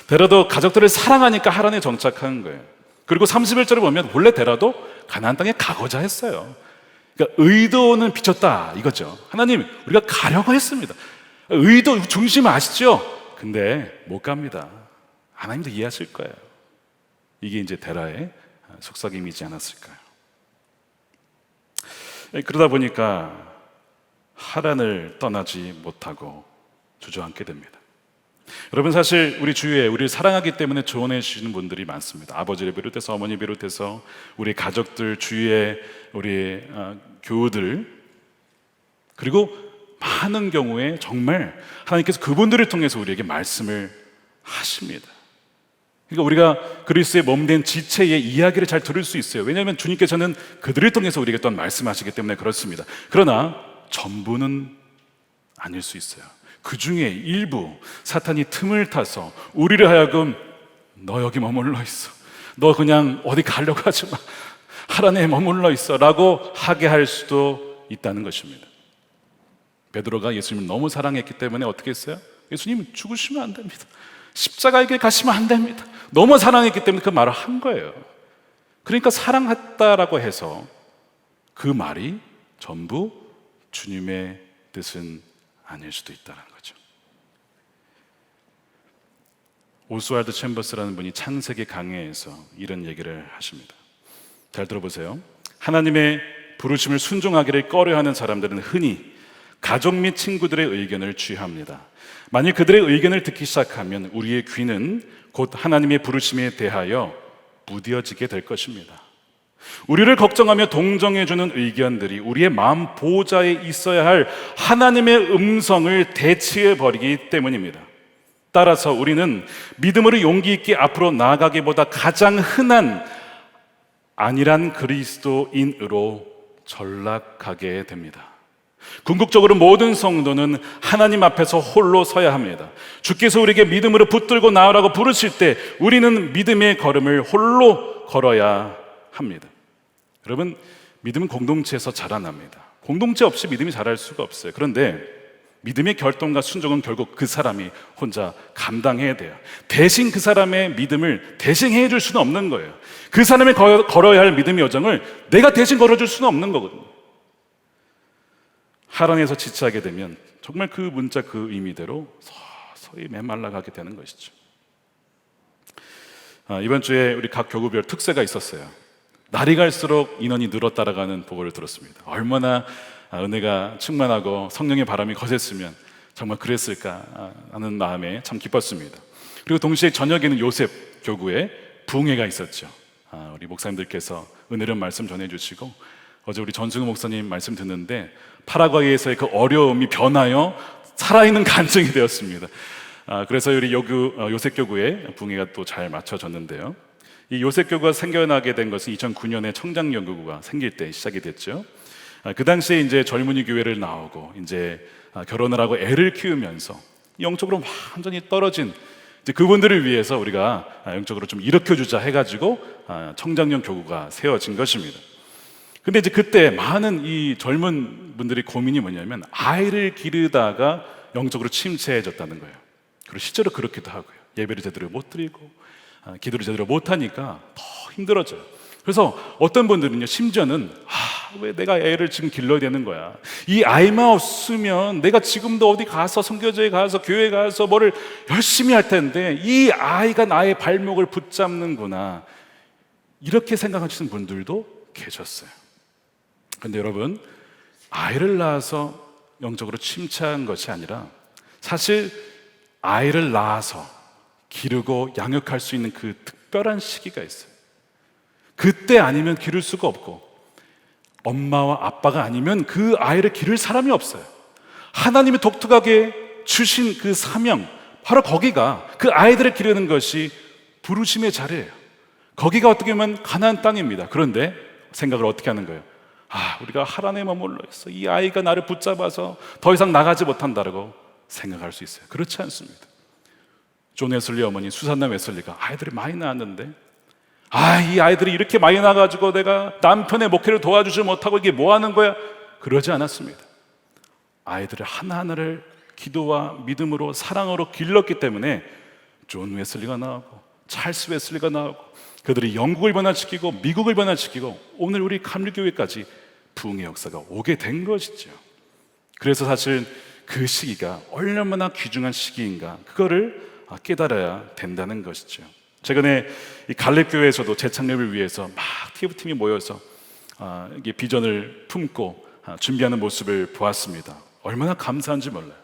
데라도 가족들을 사랑하니까 하란에 정착한 거예요. 그리고 31절에 보면 원래 데라도 가나안 땅에 가고자 했어요. 그러니까 의도는 비쳤다 이거죠. 하나님, 우리가 가려고 했습니다. 의도 중심 아시죠? 근데 못 갑니다. 하나님도 이해하실 거예요. 이게 이제 데라의 속삭임이지 않았을까요? 그러다 보니까 하란을 떠나지 못하고 주저앉게 됩니다. 여러분, 사실 우리 주위에 우리를 사랑하기 때문에 조언해 주시는 분들이 많습니다. 아버지를 비롯해서, 어머니 비롯해서, 우리 가족들, 주위에 우리 교우들, 그리고 많은 경우에 정말 하나님께서 그분들을 통해서 우리에게 말씀을 하십니다. 그러니까 우리가 그리스도의 몸된 지체의 이야기를 잘 들을 수 있어요. 왜냐하면 주님께서는 그들을 통해서 우리에게 또한 말씀하시기 때문에 그렇습니다. 그러나 전부는 아닐 수 있어요. 그 중에 일부 사탄이 틈을 타서 우리를 하여금 너 여기 머물러 있어, 너 그냥 어디 가려고 하지 마, 하란에 머물러 있어 라고 하게 할 수도 있다는 것입니다. 베드로가 예수님을 너무 사랑했기 때문에 어떻게 했어요? 예수님 죽으시면 안 됩니다, 십자가의 길 가시면 안 됩니다, 너무 사랑했기 때문에 그 말을 한 거예요. 그러니까 사랑했다라고 해서 그 말이 전부 주님의 뜻은 아닐 수도 있다는 거죠. 오스왈드 챔버스라는 분이 창세기 강해에서 이런 얘기를 하십니다. 잘 들어보세요. 하나님의 부르심을 순종하기를 꺼려하는 사람들은 흔히 가족 및 친구들의 의견을 취합니다. 만일 그들의 의견을 듣기 시작하면 우리의 귀는 곧 하나님의 부르심에 대하여 무뎌지게 될 것입니다. 우리를 걱정하며 동정해주는 의견들이 우리의 마음 보호자에 있어야 할 하나님의 음성을 대체해버리기 때문입니다. 따라서 우리는 믿음으로 용기 있게 앞으로 나아가기보다 가장 흔한 안일한 그리스도인으로 전락하게 됩니다. 궁극적으로 모든 성도는 하나님 앞에서 홀로 서야 합니다. 주께서 우리에게 믿음으로 붙들고 나아라고 부르실 때 우리는 믿음의 걸음을 홀로 걸어야 합니다. 여러분, 믿음은 공동체에서 자라납니다. 공동체 없이 믿음이 자랄 수가 없어요. 그런데 믿음의 결단과 순종은 결국 그 사람이 혼자 감당해야 돼요. 대신 그 사람의 믿음을 대신해 줄 수는 없는 거예요. 그 사람이 걸어야 할 믿음의 여정을 내가 대신 걸어줄 수는 없는 거거든요. 하란에서 지체하게 되면 정말 그 문자 그 의미대로 서서히 메말라가게 되는 것이죠. 이번 주에 우리 각 교구별 특세가 있었어요. 날이 갈수록 인원이 늘어 따라가는 보고를 들었습니다. 얼마나 은혜가 충만하고 성령의 바람이 거셌으면 정말 그랬을까 하는 마음에 참 기뻤습니다. 그리고 동시에 저녁에는 요셉 교구에 부흥회가 있었죠. 우리 목사님들께서 은혜로운 말씀 전해주시고, 어제 우리 전승우 목사님 말씀 듣는데 파라과이에서의 그 어려움이 변하여 살아있는 간증이 되었습니다. 그래서 우리 요셉 교구의 부흥회가 또 잘 맞춰졌는데요. 이 요셉 교구가 생겨나게 된 것은 2009년에 청장연구구가 생길 때 시작이 됐죠. 그 당시에 이제 젊은이 교회를 나오고 이제 결혼을 하고 애를 키우면서 영적으로 완전히 떨어진 이제 그분들을 위해서 우리가 영적으로 좀 일으켜주자 해가지고 청장년 교구가 세워진 것입니다. 근데 이제 그때 많은 이 젊은 분들의 고민이 뭐냐면 아이를 기르다가 영적으로 침체해졌다는 거예요. 그리고 실제로 그렇기도 하고요. 예배를 제대로 못 드리고 기도를 제대로 못하니까 더 힘들어져요. 그래서 어떤 분들은요, 심지어는 왜 내가 애를 지금 길러야 되는 거야, 이 아이만 없으면 내가 지금도 어디 가서 선교제에 가서 교회 가서 뭐를 열심히 할 텐데 이 아이가 나의 발목을 붙잡는구나, 이렇게 생각하시는 분들도 계셨어요. 그런데 여러분, 아이를 낳아서 영적으로 침체한 것이 아니라 사실 아이를 낳아서 기르고 양육할 수 있는 그 특별한 시기가 있어요. 그때 아니면 기를 수가 없고, 엄마와 아빠가 아니면 그 아이를 기를 사람이 없어요. 하나님이 독특하게 주신 그 사명, 바로 거기가 그 아이들을 기르는 것이 부르심의 자리예요. 거기가 어떻게 보면 가나안 땅입니다. 그런데 생각을 어떻게 하는 거예요? 우리가 하란에 머물러 있어. 이 아이가 나를 붙잡아서 더 이상 나가지 못한다라고 생각할 수 있어요. 그렇지 않습니다. 존 웨슬리 어머니 수산나 웨슬리가 아이들이 많이 낳았는데, 이 아이들이 이렇게 많이 나가지고 내가 남편의 목회를 도와주지 못하고 이게 뭐 하는 거야? 그러지 않았습니다. 아이들을 하나하나를 기도와 믿음으로 사랑으로 길렀기 때문에 존 웨슬리가 나오고 찰스 웨슬리가 나오고, 그들이 영국을 변화시키고 미국을 변화시키고 오늘 우리 감리교회까지 부흥의 역사가 오게 된 것이죠. 그래서 사실 그 시기가 얼마나 귀중한 시기인가, 그거를 깨달아야 된다는 것이죠. 최근에 이 갈렙교회에서도 재창립을 위해서 막 TF팀이 모여서 이게 비전을 품고 준비하는 모습을 보았습니다. 얼마나 감사한지 몰라요.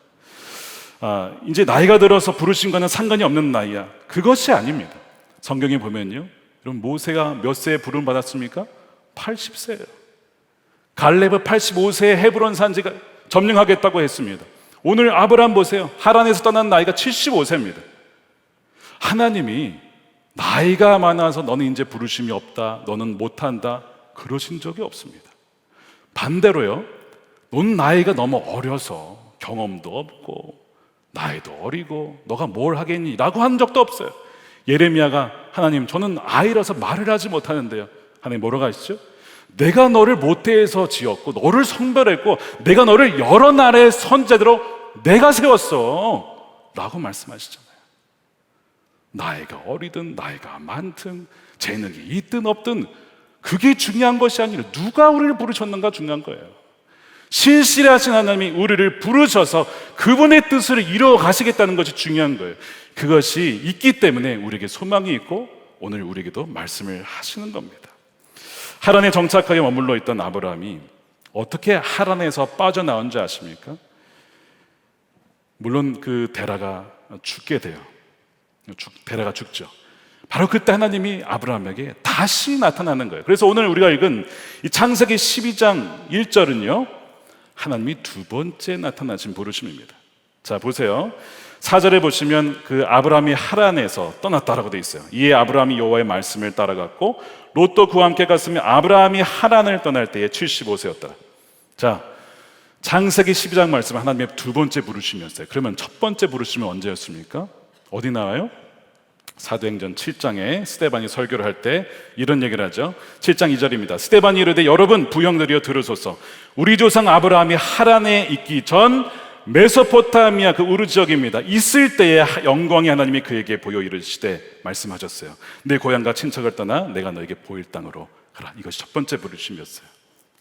이제 나이가 들어서 부르심과는 상관이 없는 나이야, 그것이 아닙니다. 성경에 보면요, 여러분 모세가 몇 세에 부름 받았습니까? 80세예요. 갈렙은 85세에 헤브론 산지가 점령하겠다고 했습니다. 오늘 아브라함 보세요. 하란에서 떠난 나이가 75세입니다. 하나님이 나이가 많아서 너는 이제 부르심이 없다, 너는 못한다, 그러신 적이 없습니다. 반대로요, 넌 나이가 너무 어려서 경험도 없고 나이도 어리고 너가 뭘 하겠니? 라고 한 적도 없어요. 예레미야가 하나님, 저는 아이라서 말을 하지 못하는데요. 하나님 뭐라고 하시죠? 내가 너를 모태에서 지었고 너를 성별했고 내가 너를 여러 나라의 선지자로 내가 세웠어 라고 말씀하시잖아요. 나이가 어리든 나이가 많든 재능이 있든 없든 그게 중요한 것이 아니라 누가 우리를 부르셨는가 중요한 거예요. 신실하신 하나님이 우리를 부르셔서 그분의 뜻을 이루어 가시겠다는 것이 중요한 거예요. 그것이 있기 때문에 우리에게 소망이 있고 오늘 우리에게도 말씀을 하시는 겁니다. 하란에 정착하게 머물러 있던 아브라함이 어떻게 하란에서 빠져나온 줄 아십니까? 물론 그 데라가 죽게 돼요. 데라가 죽죠. 바로 그때 하나님이 아브라함에게 다시 나타나는 거예요. 그래서 오늘 우리가 읽은 이 창세기 12장 1절은요, 하나님이 두 번째 나타나신 부르심입니다. 자, 보세요. 4절에 보시면 그 아브라함이 하란에서 떠났다라고 되어 있어요. 이에 아브라함이 여호와의 말씀을 따라갔고 롯도 그와 함께 갔으며 아브라함이 하란을 떠날 때에 75세였다. 자, 창세기 12장 말씀은 하나님의 두 번째 부르심이었어요. 그러면 첫 번째 부르심은 언제였습니까? 어디 나와요? 사도행전 7장에 스데반이 설교를 할 때 이런 얘기를 하죠. 7장 2절입니다. 스데반이 이르되 여러분 부형들이여 들으소서. 우리 조상 아브라함이 하란에 있기 전 메소포타미아 그 우르 지역입니다. 있을 때에 영광이 하나님이 그에게 보여 이르시되 말씀하셨어요. 내 고향과 친척을 떠나 내가 너에게 보일 땅으로 가라. 이것이 첫 번째 부르심이었어요.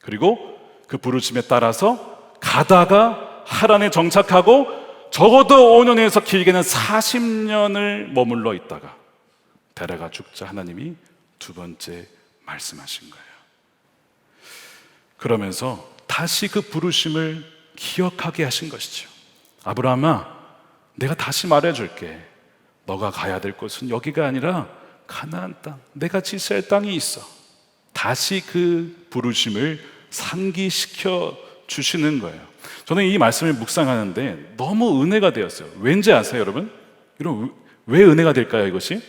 그리고 그 부르심에 따라서 가다가 하란에 정착하고 적어도 5년에서 길게는 40년을 머물러 있다가 데라가 죽자 하나님이 두 번째 말씀하신 거예요. 그러면서 다시 그 부르심을 기억하게 하신 것이죠. 아브라함아, 내가 다시 말해줄게. 너가 가야 될 곳은 여기가 아니라 가나안 땅, 내가 지시할 땅이 있어. 다시 그 부르심을 상기시켜 주시는 거예요. 저는 이 말씀을 묵상하는데 너무 은혜가 되었어요. 왠지 아세요, 여러분? 여러분, 왜 은혜가 될까요, 이것이?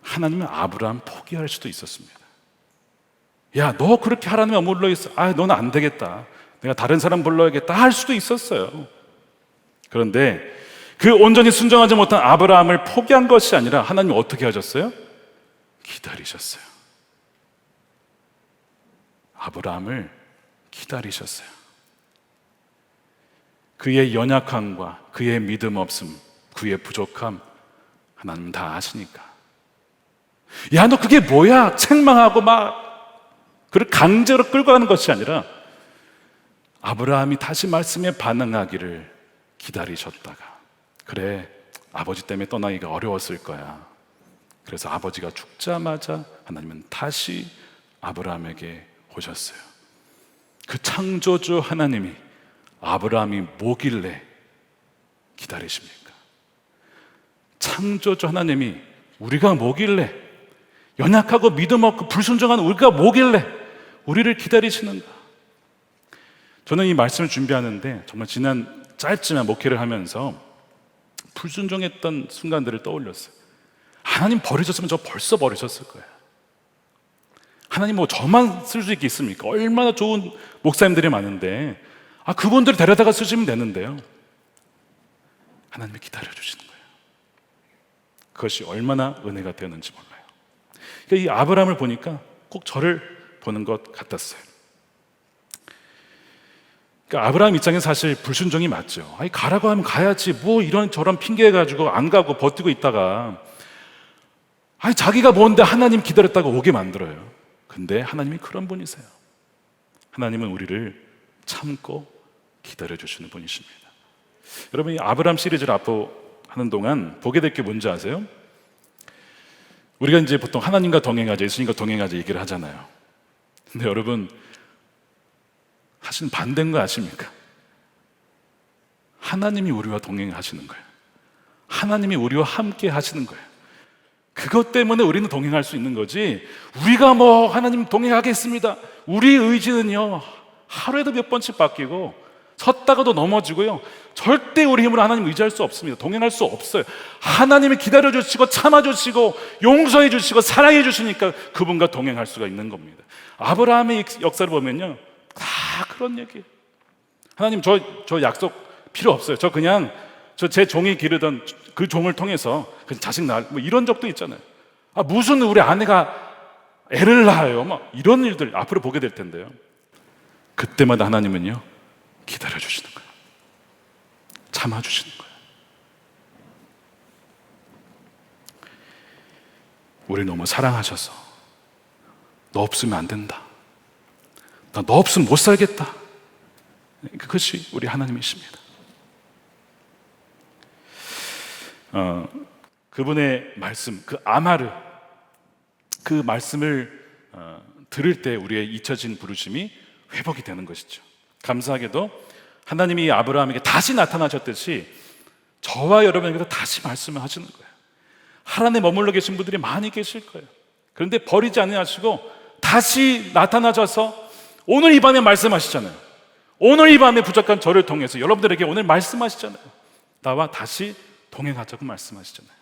하나님은 아브라함 포기할 수도 있었습니다. 야, 너 그렇게 하나님에 머물러 있어. 너는 안 되겠다. 내가 다른 사람 불러야겠다. 할 수도 있었어요. 그런데 그 온전히 순종하지 못한 아브라함을 포기한 것이 아니라 하나님이 어떻게 하셨어요? 기다리셨어요. 아브라함을 기다리셨어요. 그의 연약함과 그의 믿음 없음, 그의 부족함 하나님 다 아시니까, 야, 너 그게 뭐야? 책망하고 막 그를 강제로 끌고 가는 것이 아니라 아브라함이 다시 말씀에 반응하기를 기다리셨다가, 그래, 아버지 때문에 떠나기가 어려웠을 거야. 그래서 아버지가 죽자마자 하나님은 다시 아브라함에게 오셨어요. 그 창조주 하나님이 아브라함이 뭐길래 기다리십니까? 창조주 하나님이 우리가 뭐길래 연약하고 믿음 없고 불순종한 우리가 뭐길래 우리를 기다리시는가? 저는 이 말씀을 준비하는데 정말 지난 짧지만 목회를 하면서 불순종했던 순간들을 떠올렸어요. 하나님 버리셨으면 저 벌써 버리셨을 거예요. 하나님 뭐 저만 쓸 수 있겠습니까? 얼마나 좋은 목사님들이 많은데 그분들 데려다가 쓰시면 되는데요. 하나님이 기다려주시는 거예요. 그것이 얼마나 은혜가 되었는지 몰라요. 그러니까 이 아브라함을 보니까 꼭 저를 보는 것 같았어요. 그러니까 아브라함 입장에서 사실 불순종이 맞죠. 가라고 하면 가야지 뭐 이런 저런 핑계 가지고 안 가고 버티고 있다가 자기가 뭔데 하나님 기다렸다가 오게 만들어요. 근데 하나님이 그런 분이세요. 하나님은 우리를 참고 기다려주시는 분이십니다. 여러분, 이 아브라함 시리즈를 앞으로 하는 동안 보게 될 게 뭔지 아세요? 우리가 이제 보통 하나님과 동행하자, 예수님과 동행하자 얘기를 하잖아요. 근데 여러분, 사실 반대인 거 아십니까? 하나님이 우리와 동행하시는 거예요. 하나님이 우리와 함께 하시는 거예요. 그것 때문에 우리는 동행할 수 있는 거지, 우리가 뭐 하나님 동행하겠습니다, 우리 의지는요 하루에도 몇 번씩 바뀌고 섰다가도 넘어지고요, 절대 우리 힘으로 하나님 의지할 수 없습니다. 동행할 수 없어요. 하나님이 기다려주시고 참아주시고 용서해 주시고 사랑해 주시니까 그분과 동행할 수가 있는 겁니다. 아브라함의 역사를 보면요 다 그런 얘기예요. 하나님 저 약속 필요 없어요. 저 그냥 제 종이 기르던 그 종을 통해서 그냥 자식 낳을 뭐 이런 적도 있잖아요. 무슨 우리 아내가 애를 낳아요, 막 이런 일들 앞으로 보게 될 텐데요, 그때마다 하나님은요 기다려주시는 거예요. 참아주시는 거예요. 우리 너무 사랑하셔서 너 없으면 안 된다, 나 너 없으면 못 살겠다, 그것이 우리 하나님이십니다. 그분의 말씀, 그 아마르, 그 말씀을 들을 때 우리의 잊혀진 부르심이 회복이 되는 것이죠. 감사하게도 하나님이 아브라함에게 다시 나타나셨듯이 저와 여러분에게도 다시 말씀을 하시는 거예요. 하란에 머물러 계신 분들이 많이 계실 거예요. 그런데 버리지 아니하시고 다시 나타나셔서 오늘 이 밤에 말씀하시잖아요. 오늘 이 밤에 부족한 저를 통해서 여러분들에게 오늘 말씀하시잖아요. 나와 다시 동행하자고 말씀하시잖아요.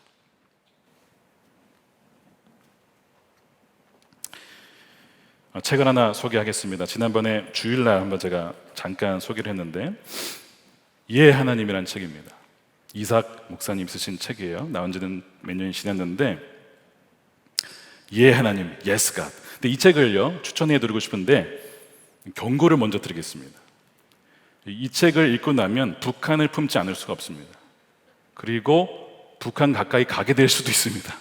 책을 하나 소개하겠습니다. 지난번에 주일날 한번 제가 잠깐 소개를 했는데, 예 하나님이라는 책입니다. 이삭 목사님 쓰신 책이에요. 나온 지는 몇 년이 지났는데, 예 하나님, Yes God. 근데 이 책을요 추천해 드리고 싶은데 경고를 먼저 드리겠습니다. 이 책을 읽고 나면 북한을 품지 않을 수가 없습니다. 그리고 북한 가까이 가게 될 수도 있습니다.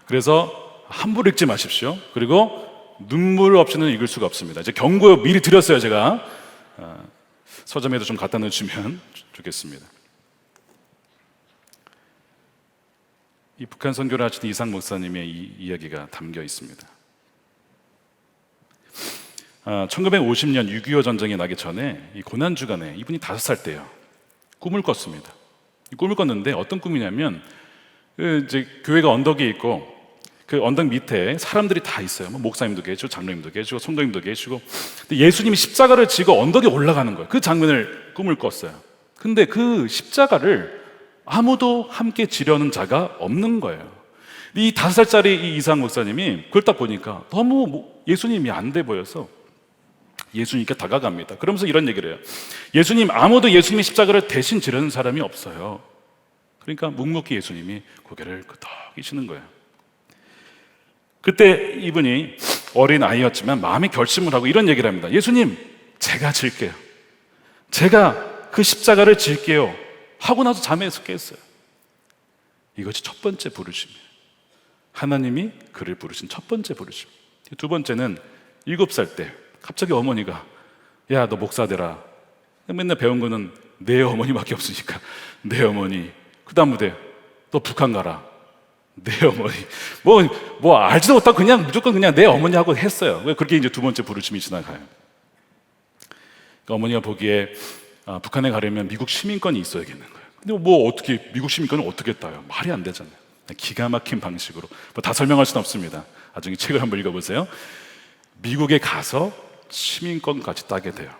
그래서 함부로 읽지 마십시오. 그리고 눈물 없이는 읽을 수가 없습니다. 이제 경고 미리 드렸어요. 제가 서점에도 좀 갖다 놓으시면 좋겠습니다. 이 북한 선교를 하시는 이상 목사님의 이 이야기가 담겨 있습니다. 1950년 6.25 전쟁이 나기 전에 이 고난주간에 이분이 5살 때예요. 꿈을 꿨습니다. 꿈을 꿨는데 어떤 꿈이냐면, 이제 교회가 언덕에 있고 그 언덕 밑에 사람들이 다 있어요. 목사님도 계시고 장로님도 계시고 성도님도 계시고, 근데 예수님이 십자가를 지고 언덕에 올라가는 거예요. 그 장면을 꿈을 꿨어요. 근데 그 십자가를 아무도 함께 지려는 자가 없는 거예요. 이 5살짜리 이 이상 목사님이 그걸 딱 보니까 너무 예수님이 안 돼 보여서 예수님께 다가갑니다. 그러면서 이런 얘기를 해요. 예수님, 아무도 예수님의 십자가를 대신 지르는 사람이 없어요. 그러니까 묵묵히 예수님이 고개를 끄덕이시는 거예요. 그때 이분이 어린 아이였지만 마음의 결심을 하고 이런 얘기를 합니다. 예수님, 제가 질게요. 제가 그 십자가를 질게요. 하고 나서 잠에서 깼어요. 이것이 첫 번째 부르심이에요. 하나님이 그를 부르신 첫 번째 부르심. 두 번째는 7살 때 갑자기 어머니가, 야, 너 목사 되라. 맨날 배운 거는 내 어머니밖에 없으니까 내 어머니. 그 다음 무대, 너 북한 가라. 내 어머니. 뭐 알지도 못하고 그냥 무조건 그냥 내 어머니하고 했어요. 그렇게 이제 두 번째 부르심이 지나가요. 그러니까 어머니가 보기에 북한에 가려면 미국 시민권이 있어야겠는 거예요. 근데 뭐 어떻게 미국 시민권을 어떻게 따요? 말이 안 되잖아요. 기가 막힌 방식으로, 뭐 다 설명할 수는 없습니다. 나중에 책을 한번 읽어보세요. 미국에 가서 시민권까지 따게 돼요.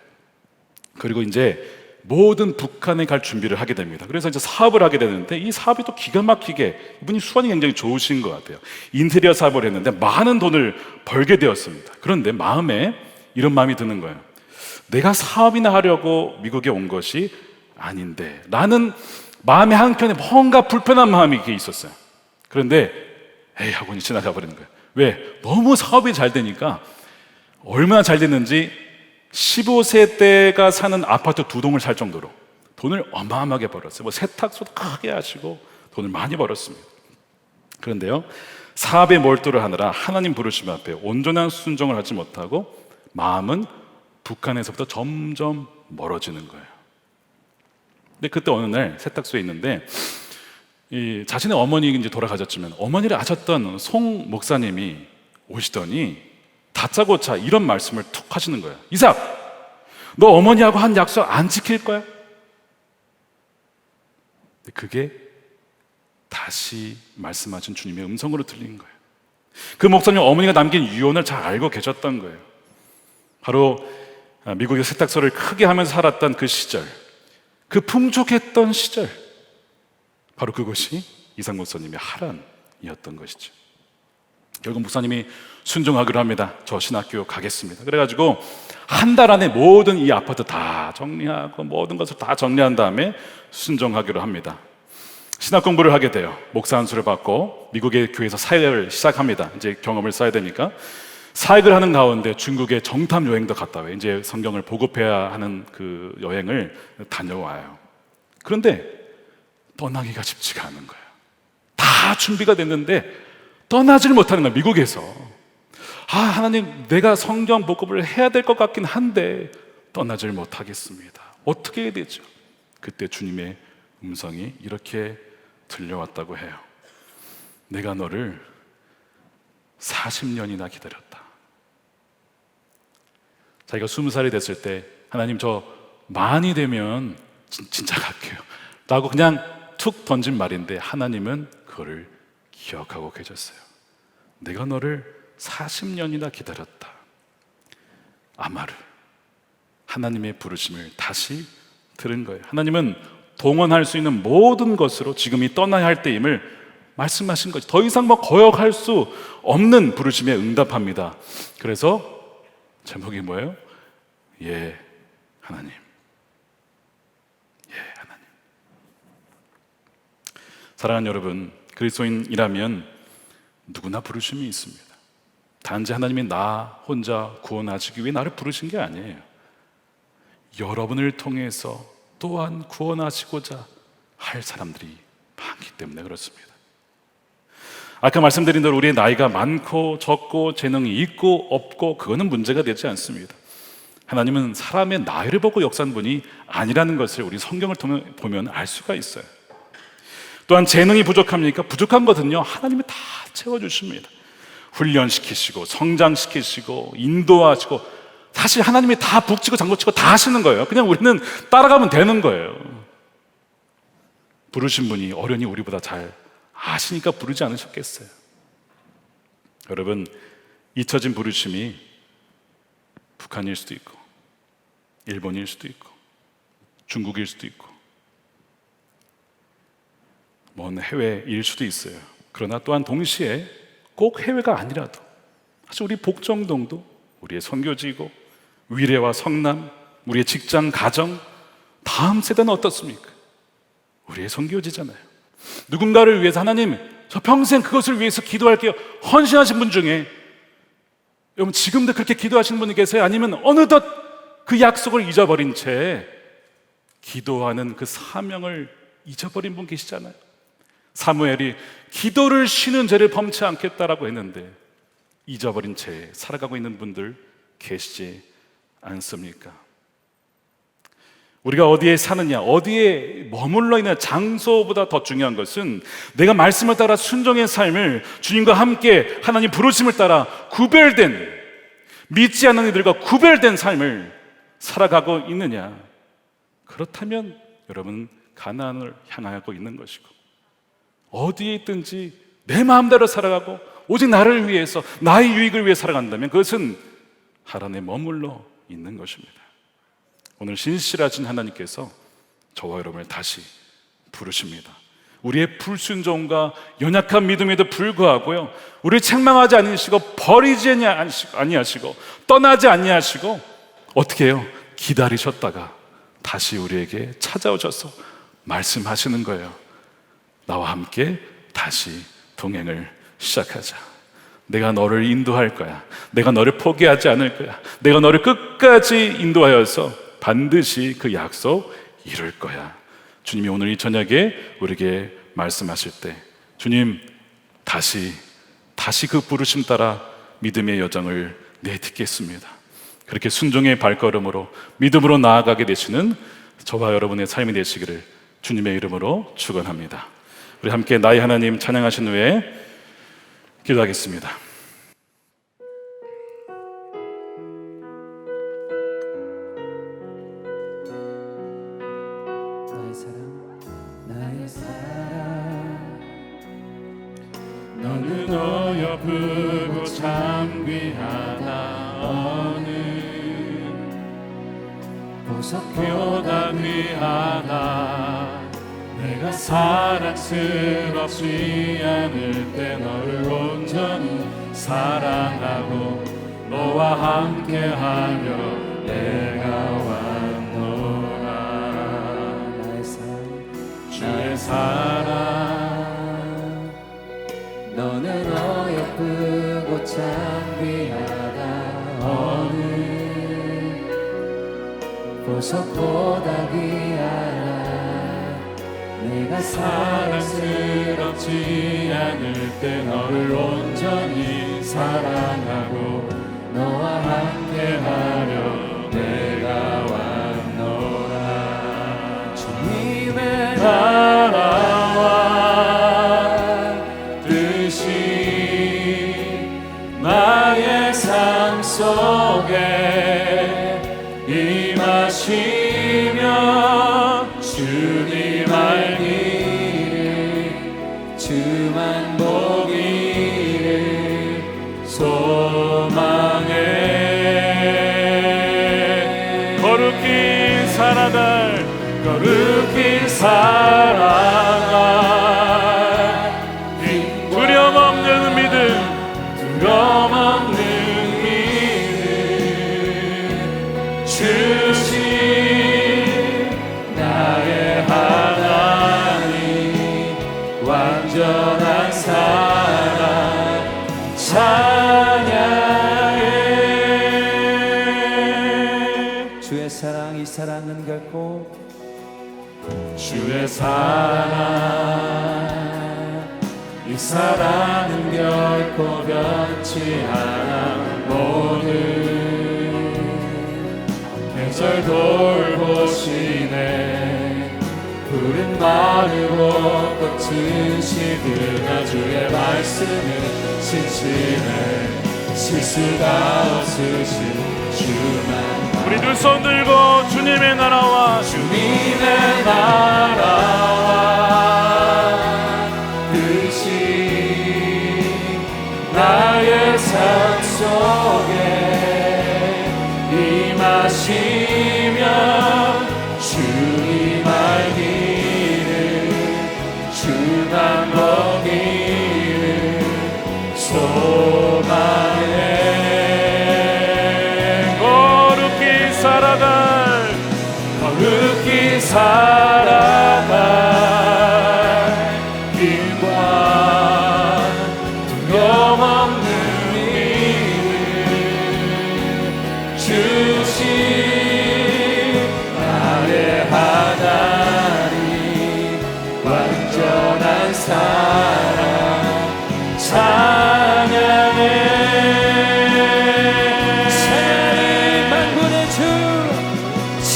그리고 이제 모든 북한에 갈 준비를 하게 됩니다. 그래서 이제 사업을 하게 되는데, 이 사업이 또 기가 막히게, 이분이 수완이 굉장히 좋으신 것 같아요. 인테리어 사업을 했는데 많은 돈을 벌게 되었습니다. 그런데 마음에 이런 마음이 드는 거예요. 내가 사업이나 하려고 미국에 온 것이 아닌데, 라는 마음의 한켠에 뭔가 불편한 마음이 이렇게 있었어요. 그런데 에이 하고 지나가 버리는 거예요. 왜? 너무 사업이 잘 되니까. 얼마나 잘 됐는지 15세 때가 사는 아파트 2동을 살 정도로 돈을 어마어마하게 벌었어요. 뭐 세탁소도 크게 하시고 돈을 많이 벌었습니다. 그런데요, 사업에 몰두를 하느라 하나님 부르심 앞에 온전한 순종을 하지 못하고 마음은 북한에서부터 점점 멀어지는 거예요. 근데 그때 어느 날 세탁소에 있는데, 이 자신의 어머니 이제 돌아가셨지만 어머니를 아셨던 송 목사님이 오시더니 다짜고짜 이런 말씀을 툭 하시는 거예요. 이삭, 너 어머니하고 한 약속 안 지킬 거야? 그게 다시 말씀하신 주님의 음성으로 들린 거예요. 그 목사님 어머니가 남긴 유언을 잘 알고 계셨던 거예요. 바로 미국의 세탁소를 크게 하면서 살았던 그 시절, 그 풍족했던 시절, 바로 그것이 이삭 목사님의 하란이었던 것이죠. 결국 목사님이 순종하기로 합니다. 저 신학교 가겠습니다. 그래가지고 한 달 안에 모든 이 아파트 다 정리하고 모든 것을 다 정리한 다음에 순종하기로 합니다. 신학 공부를 하게 돼요. 목사 안수를 받고 미국의 교회에서 사역을 시작합니다. 이제 경험을 쌓아야 되니까. 사역을 하는 가운데 중국의 정탐 여행도 갔다 와요. 이제 성경을 보급해야 하는 그 여행을 다녀와요. 그런데 떠나기가 쉽지가 않은 거예요. 다 준비가 됐는데 떠나질 못하는 거예요. 미국에서. 하나님, 내가 성경 복음을 해야 될 것 같긴 한데 떠나질 못하겠습니다. 어떻게 해야 되죠? 그때 주님의 음성이 이렇게 들려왔다고 해요. 내가 너를 40년이나 기다렸다. 자기가 20살이 됐을 때, 하나님 저 많이 되면 진짜 갈게요 라고 그냥 툭 던진 말인데, 하나님은 그거를 기억하고 계셨어요. 내가 너를 40년이나 기다렸다. 아마르, 하나님의 부르심을 다시 들은 거예요. 하나님은 동원할 수 있는 모든 것으로 지금이 떠나야 할 때임을 말씀하신 거죠. 더 이상 뭐 거역할 수 없는 부르심에 응답합니다. 그래서 제목이 뭐예요? 예, 하나님. 예, 하나님. 사랑하는 여러분, 그리스도인이라면 누구나 부르심이 있습니다. 단지 하나님이 나 혼자 구원하시기 위해 나를 부르신 게 아니에요. 여러분을 통해서 또한 구원하시고자 할 사람들이 많기 때문에 그렇습니다. 아까 말씀드린 대로 우리의 나이가 많고 적고 재능이 있고 없고 그거는 문제가 되지 않습니다. 하나님은 사람의 나이를 보고 역사하는 분이 아니라는 것을 우리 성경을 통해 보면 알 수가 있어요. 또한 재능이 부족합니까? 부족한 것은요, 하나님이 다 채워주십니다. 훈련시키시고 성장시키시고 인도하시고, 사실 하나님이 다 북치고 장구치고 다 하시는 거예요. 그냥 우리는 따라가면 되는 거예요. 부르신 분이 어련히 우리보다 잘 아시니까 부르지 않으셨겠어요. 여러분, 잊혀진 부르심이 북한일 수도 있고 일본일 수도 있고 중국일 수도 있고 먼 해외일 수도 있어요. 그러나 또한 동시에 꼭 해외가 아니라도 사실 우리 복정동도 우리의 선교지이고 위례와 성남, 우리의 직장, 가정, 다음 세대는 어떻습니까? 우리의 선교지잖아요. 누군가를 위해서 하나님, 저 평생 그것을 위해서 기도할게요, 헌신하신 분 중에 여러분 지금도 그렇게 기도하시는 분이 계세요? 아니면 어느덧 그 약속을 잊어버린 채 기도하는 그 사명을 잊어버린 분 계시잖아요. 사무엘이 기도를 쉬는 죄를 범치 않겠다라고 했는데 잊어버린 채 살아가고 있는 분들 계시지 않습니까? 우리가 어디에 사느냐, 어디에 머물러 있는 장소보다 더 중요한 것은 내가 말씀을 따라 순종의 삶을 주님과 함께 하나님 부르심을 따라 구별된, 믿지 않는 이들과 구별된 삶을 살아가고 있느냐. 그렇다면 여러분 가나안을 향하고 있는 것이고, 어디에 있든지 내 마음대로 살아가고 오직 나를 위해서, 나의 유익을 위해 살아간다면 그것은 하나님에 머물러 있는 것입니다. 오늘 신실하신 하나님께서 저와 여러분을 다시 부르십니다. 우리의 불순종과 연약한 믿음에도 불구하고요, 우리를 책망하지 아니하시고 버리지 아니하시고 떠나지 아니하시고 어떻게 해요? 기다리셨다가 다시 우리에게 찾아오셔서 말씀하시는 거예요. 나와 함께 다시 동행을 시작하자. 내가 너를 인도할 거야. 내가 너를 포기하지 않을 거야. 내가 너를 끝까지 인도하여서 반드시 그 약속 이룰 거야. 주님이 오늘 이 저녁에 우리에게 말씀하실 때, 주님 다시 그 부르심 따라 믿음의 여정을 내딛겠습니다. 그렇게 순종의 발걸음으로 믿음으로 나아가게 되시는 저와 여러분의 삶이 되시기를 주님의 이름으로 축원합니다. 우리 함께 나의 하나님 찬양하신 후에 기도하겠습니다. 나의 사랑 너는 어여쁘고 참 귀하다. 어느 보석보다 귀하다. 내가 사랑스럽지 않을 때 너를 온전히 사랑하고 너와 함께하며 내가 왔노라. 주의 사랑 너는 어여쁘고 참 귀하다. 어느 보석보다 귀하다. 내가 사랑스럽지 않을 때 너를 온전히 사랑하고 너와 함께하려 내가 왔노라. 주님의 나라와 뜻이 나의 삶 속에 임하시며 주님 알기를 주만 보기를 소망해. 거룩히 살아갈 거룩히 살아갈 두려움 없는 믿음, 두려움 없는 믿음 주신 나의 하나님 완전한 사랑 찬양해. 주의 사랑, 이 사랑은 결코 주의 사랑, 이 사랑은 결코 변치 않아. 모든 계절 돌보시네. 푸른 마르고 꽃은 시드나 주의 말씀은 신실해. 실수가 없으신 주만. 우리 두 손 들고 주님의 나라와 주님의 나라와 뜻이 나의 삶 속에 임하시며 주님 알기를 주만 보기를 소망해. 거룩히 살아갈 거룩히 살아갈 길과 두려움 없는 믿음 주신 나의 하나님 완전한 사랑 찬양해.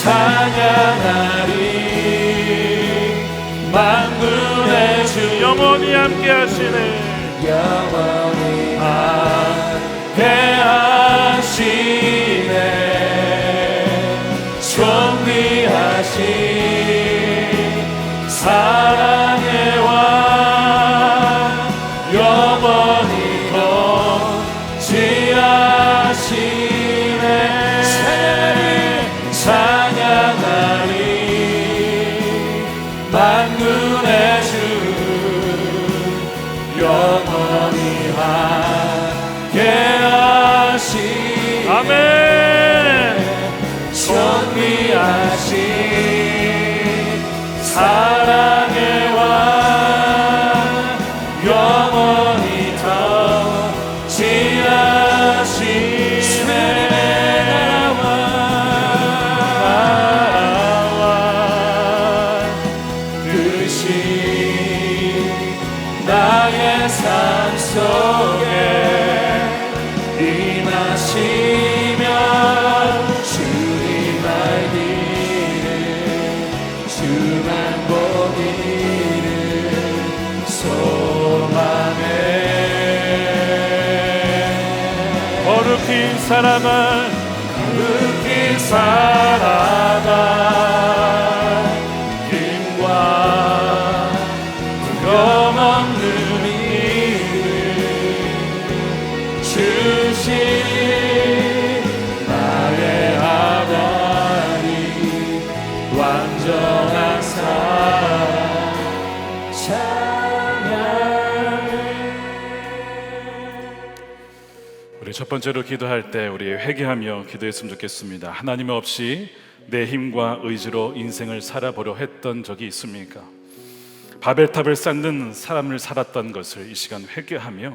찬양하리 만군의 주 영원히 함께 하시네. 영원히 함께 하시네. 존귀하신 사랑의 왕 존귀하신 사랑의 왕 영원히 더 지하시네 나라와 뜻이 나의 삶 속에 임하시면 주님 알기를 주만 보기를 소망해 거룩히 살아갈 거룩히 살아갈 힘과 두려움 없는 믿음 주신 나의 하나님 완전한 사랑 찬양해. 우리 첫 번째로 기도할 때 우리 회개하며 기도했으면 좋겠습니다. 하나님 없이 내 힘과 의지로 인생을 살아보려 했던 적이 있습니까? 바벨탑을 쌓는 사람을 살았던 것을 이 시간 회개하며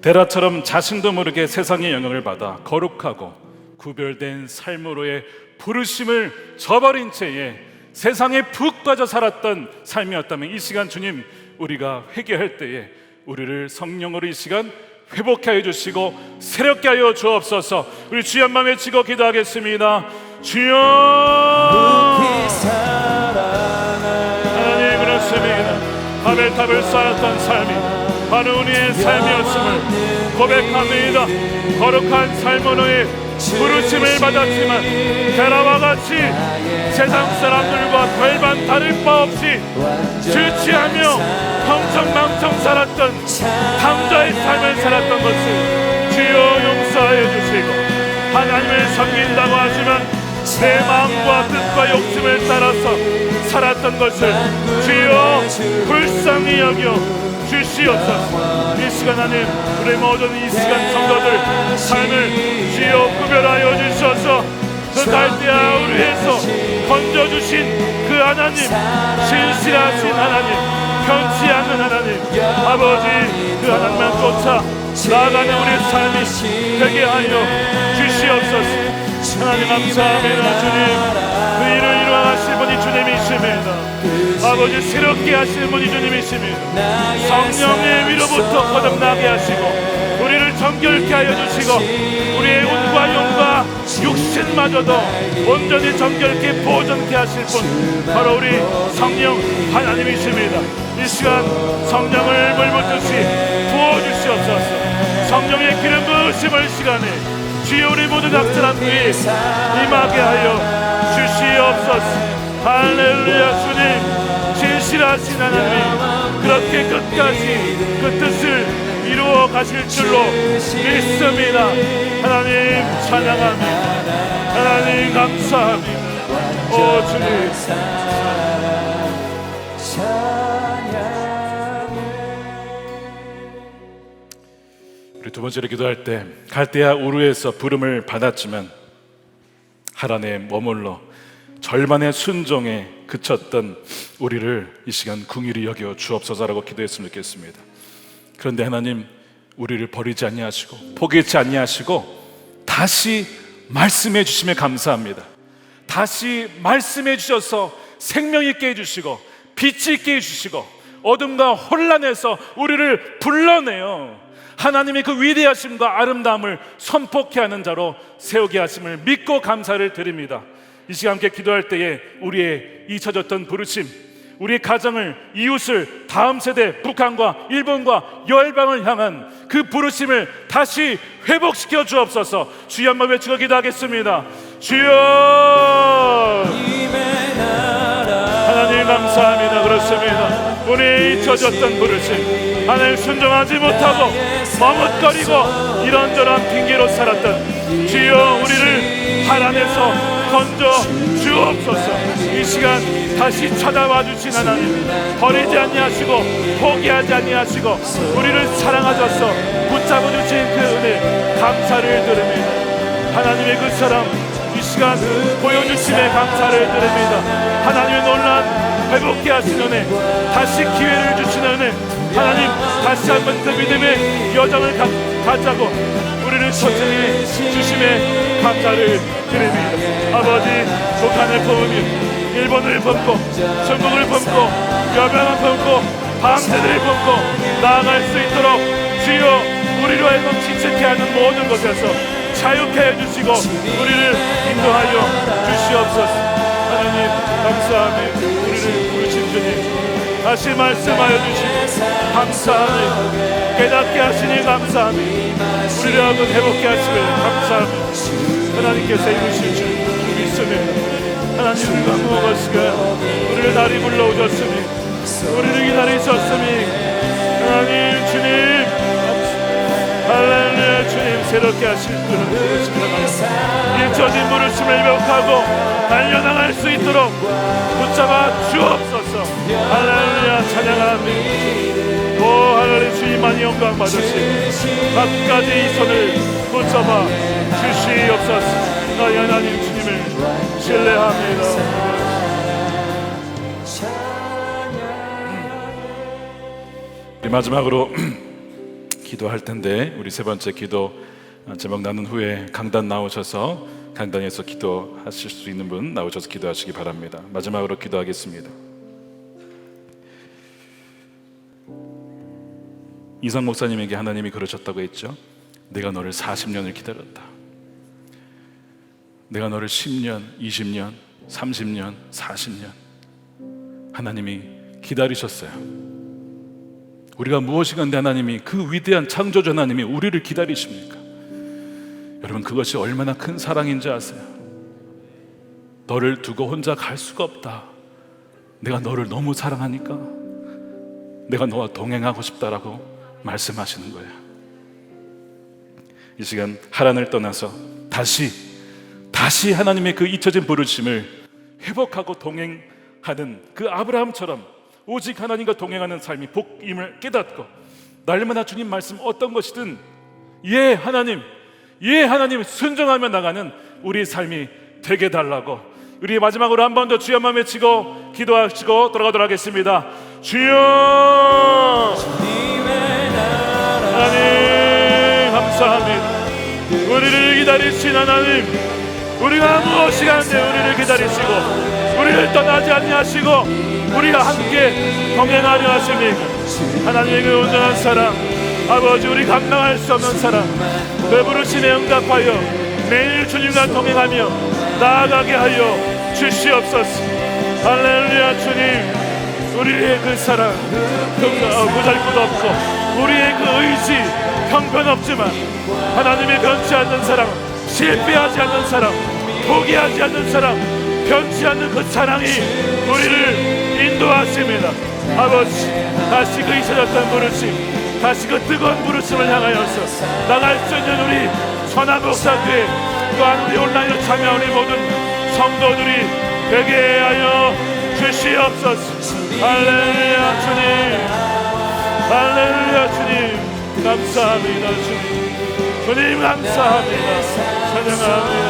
데라처럼 자신도 모르게 세상의 영향을 받아 거룩하고 구별된 삶으로의 부르심을 저버린 채에 세상에 푹 빠져 살았던 삶이었다면 이 시간 주님 우리가 회개할 때에 우리를 성령으로 이 시간 회복해 하여 주시고 새롭게 하여 주옵소서. 우리 주여 한 마음 외치고 기도하겠습니다. 주여 하나님 그렇습니다. 바벨탑을 쌓았던 삶이 바로 우리의 삶이었음을 고백합니다. 거룩한 삶으로의 부르심을 받았지만 베라와 같이 세상 사람들과 별반 다를 바 없이 질취하며 흥청망청 살았던 강자의 삶을 살았던 것을 주여 용서하여 주시고 하나님을 섬긴다고 하지만 내 마음과 뜻과 욕심을 따라서 살았던 것을 주여 불쌍히 여겨 주시옵소서. 이 시간 하나님 우리 모든 이 시간 성도들 삶을 주여 구별하여 주셔서 그 갈대아 우리에서 건져주신 그 하나님 신실하신 하나님 변치 않는 하나님 아버지 그 하나님만 쫓아 나아가는 우리의 삶이 되게 하여 주시옵소서. 하나님 감사합니다. 주님 그 일을 이루어가실 분이 주님이십니다. 아버지 새롭게 하시는 분이 주님이십니다. 성령의 위로부터 거듭나게 하시고 우리를 정결케 하여 주시고 우리의 운과 영과 육신마저도 온전히 정결케 보존케 하실 분 바로 우리 성령 하나님이십니다. 이 시간 성령을 물붓듯이 부어주시옵소서. 성령의 기름 부으심을 시간에 주여 우리 모든 각사람 위에 임하게 하여 주시옵소서. 할렐루야. 주님 진실하신 하나님 그렇게 끝까지 그 뜻을 이루어 가실 줄로 믿습니다. 하나님 찬양합니다. 하나님 감사합니다. 오 주님 우리 두 번째로 기도할 때 갈대아 우르에서 부름을 받았지만 하란에 머물러 절반의 순종에 그쳤던 우리를 이 시간 긍휼히 여겨 주옵소서라고 기도했으면 좋겠습니다. 그런데 하나님 우리를 버리지 아니하시고 포기하지 아니하시고 다시 말씀해 주심에 감사합니다. 다시 말씀해 주셔서 생명 있게 해주시고 빛 있게 해주시고 어둠과 혼란에서 우리를 불러내어 하나님의 그 위대하심과 아름다움을 선포케 하는 자로 세우게 하심을 믿고 감사를 드립니다. 이 시간 함께 기도할 때에 우리의 잊혀졌던 부르심, 우리의 가정을, 이웃을, 다음 세대 북한과 일본과 열방을 향한 그 부르심을 다시 회복시켜 주옵소서. 주여 한번 외치고 기도하겠습니다. 주여 하나님 감사합니다. 그렇습니다. 우리의 잊혀졌던 부르심, 하나님 순종하지 못하고 머뭇거리고 이런저런 핑계로 살았던 주여 우리를 하란에서 건져 주옵소서. 이 시간 다시 찾아와 주신 하나님 버리지 아니하시고 포기하지 아니하시고 우리를 사랑하셔서 붙잡아 주신 그 은혜 감사를 드립니다. 하나님의 그 사랑 이 시간 보여주심에 감사를 드립니다. 하나님의 놀란 회복케 하시는 은혜, 다시 기회를 주시는 은혜, 하나님 다시 한번 그 믿음의 여정을 가자고 우리를 초청해 주심에 감사를 드립니다. 아버지, 북한을 품으며 일본을 품고 중국을 품고 여명을 품고 밤새들을 품고 나아갈 수 있도록 주여 우리로 하여금 지체케 하는 모든 것에서 자유케 해주시고 우리를 인도하여 주시옵소서. 하나님 감사합니다. 우리를 부르신 주님 다시 말씀하여 주시니 감사합니다. 깨닫게 하시니 감사합니다. 우리를 하여금 회복케 하시길 감사합니다. 하나님께서 이루신 줄 믿습니다. 하나님 우리가 무엇이가 우리를 날이 불러오셨으니 우리를 기다리셨으니 하나님 주님 할렐루야. 주님 새롭게 하실 분을 부르십니다. 잊혀진 부르심을 회복하고 달려나갈 수 있도록 붙잡아 주옵소서. 할렐루야. 찬양합니다. 오 하늘의 주님만이 영광 받으시고 각가지 이 손을 붙잡아 주시옵소서. 나의 하나님 주님을 신뢰합니다. 우리 마지막으로 기도할 텐데 우리 세 번째 기도 제목 나눈 후에 강단 나오셔서 강단에서 기도하실 수 있는 분 나오셔서 기도하시기 바랍니다. 마지막으로 기도하겠습니다. 이상 목사님에게 하나님이 그러셨다고 했죠. 내가 너를 40년을 기다렸다. 내가 너를 10년, 20년, 30년, 40년 하나님이 기다리셨어요. 우리가 무엇이 간데 하나님이 그 위대한 창조주 하나님이 우리를 기다리십니까? 여러분 그것이 얼마나 큰 사랑인지 아세요? 너를 두고 혼자 갈 수가 없다. 내가 너를 너무 사랑하니까 내가 너와 동행하고 싶다라고 말씀하시는 거예요. 이 시간 하란을 떠나서 다시 하나님의 그 잊혀진 부르심을 회복하고 동행하는 그 아브라함처럼 오직 하나님과 동행하는 삶이 복임을 깨닫고 날마다 주님 말씀 어떤 것이든 예 하나님 순종하며 나가는 우리의 삶이 되게 달라고 우리 마지막으로 한 번 더 주여 한번 외치고 기도하시고 돌아가도록 하겠습니다. 주여 하나님 감사합니다. 우리를 기다리신 하나님, 우리가 무엇이 간데 우리를 기다리시고 우리를 떠나지 아니하시고 우리가 함께 동행하려 하십니까? 하나님의 그 온전한 사랑, 아버지 우리 감당할 수 없는 사랑, 그 부르심에 응답하여 매일 주님과 동행하며 나아가게 하여 주시옵소서. 할렐루야. 주님 우리의 그 사랑 보잘것 없고 우리의 그 의지 형편없지만 하나님의 변치 않는 사랑, 실패하지 않는 사랑, 포기하지 않는 사랑, 변치 않는 그 사랑이 우리를 인도하십니다. 아버지 다시 그 잊혀졌던 부르심, 다시 그 뜨거운 부르심을 향하여서 나갈 수 있는 우리 선한 목사들 또한 우리 온라인으로 참여한 우리 모든 성도들이 되게 하여 주시옵소서. 할렐루야. 주님 할렐루야. 주님 감사합니다. 주님 감사합니다. 찬양합니다.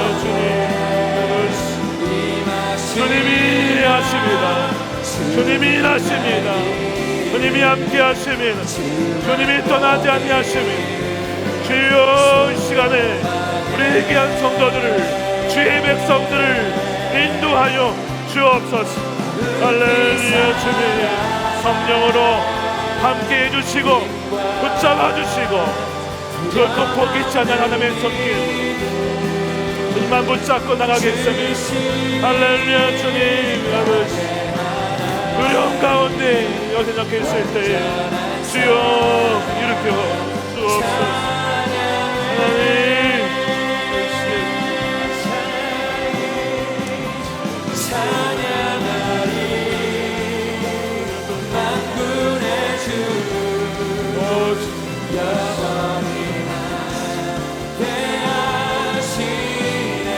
주님이 하십니다. 주님이 일하십니다. 주님이 함께 하십니다. 주님이 떠나지 아니하십니다. 주여 이 시간에 우리 귀한 성도들을 주의 백성들을 인도하여 주옵소서. 할렐루야. 주님 성령으로 함께 해주시고 붙잡아 주시고 그것도 포기치 않는 하나님의 손길 주님만 붙잡고 나가겠습니다. 할렐루야. 주님 아버지 두려움 가운데 여전하게 있을 때에 주여 일으켜 주옵소서. 하나님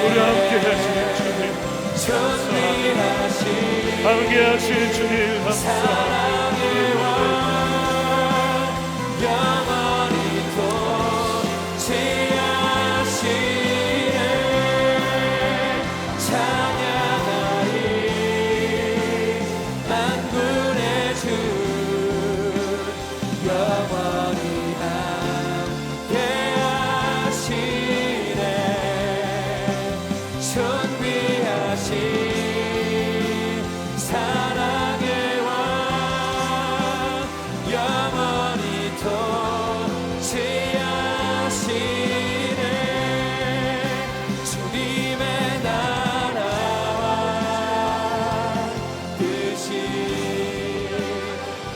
우리 함께 하시는 주님 함께 하시는 주님 감사합니다. 존귀하신 사랑의 왕 영원히 통치하시네 주님의 나라와 뜻이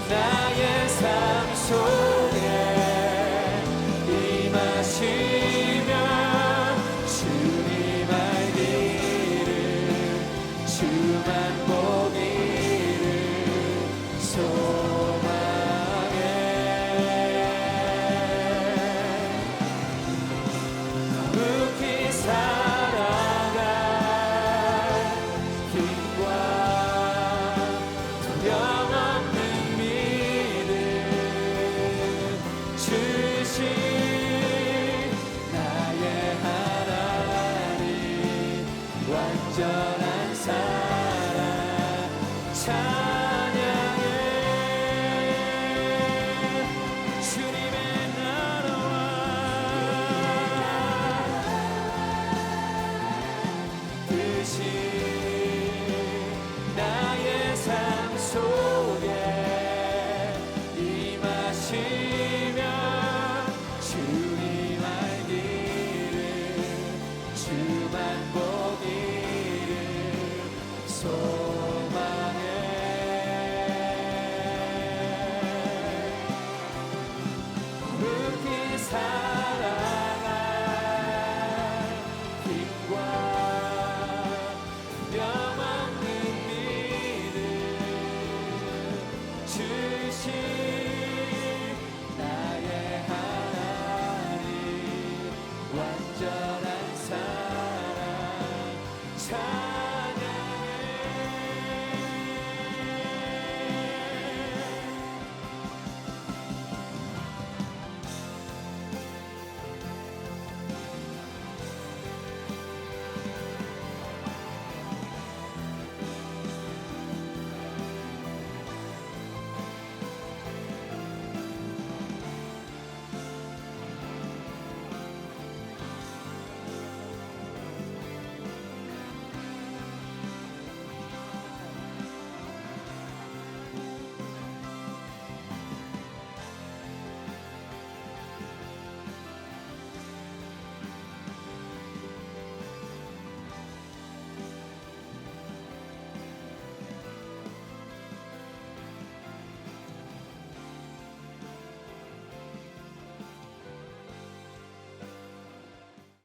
나의 삶 속에 임하시며 주님 알기를 주만 보기를 소망해 거룩히 살아갈 힘과 두려움 없는 믿음 주신 나의 하나님 완전한 사랑 찬양해 주님의 나라와 뜻이 나의 삶 속에 임하시며 주님 알기를 주만 보기를 소망해 거룩히 살아갈 힘과 영원한 믿음 주신 나의 하나님 완전한 사랑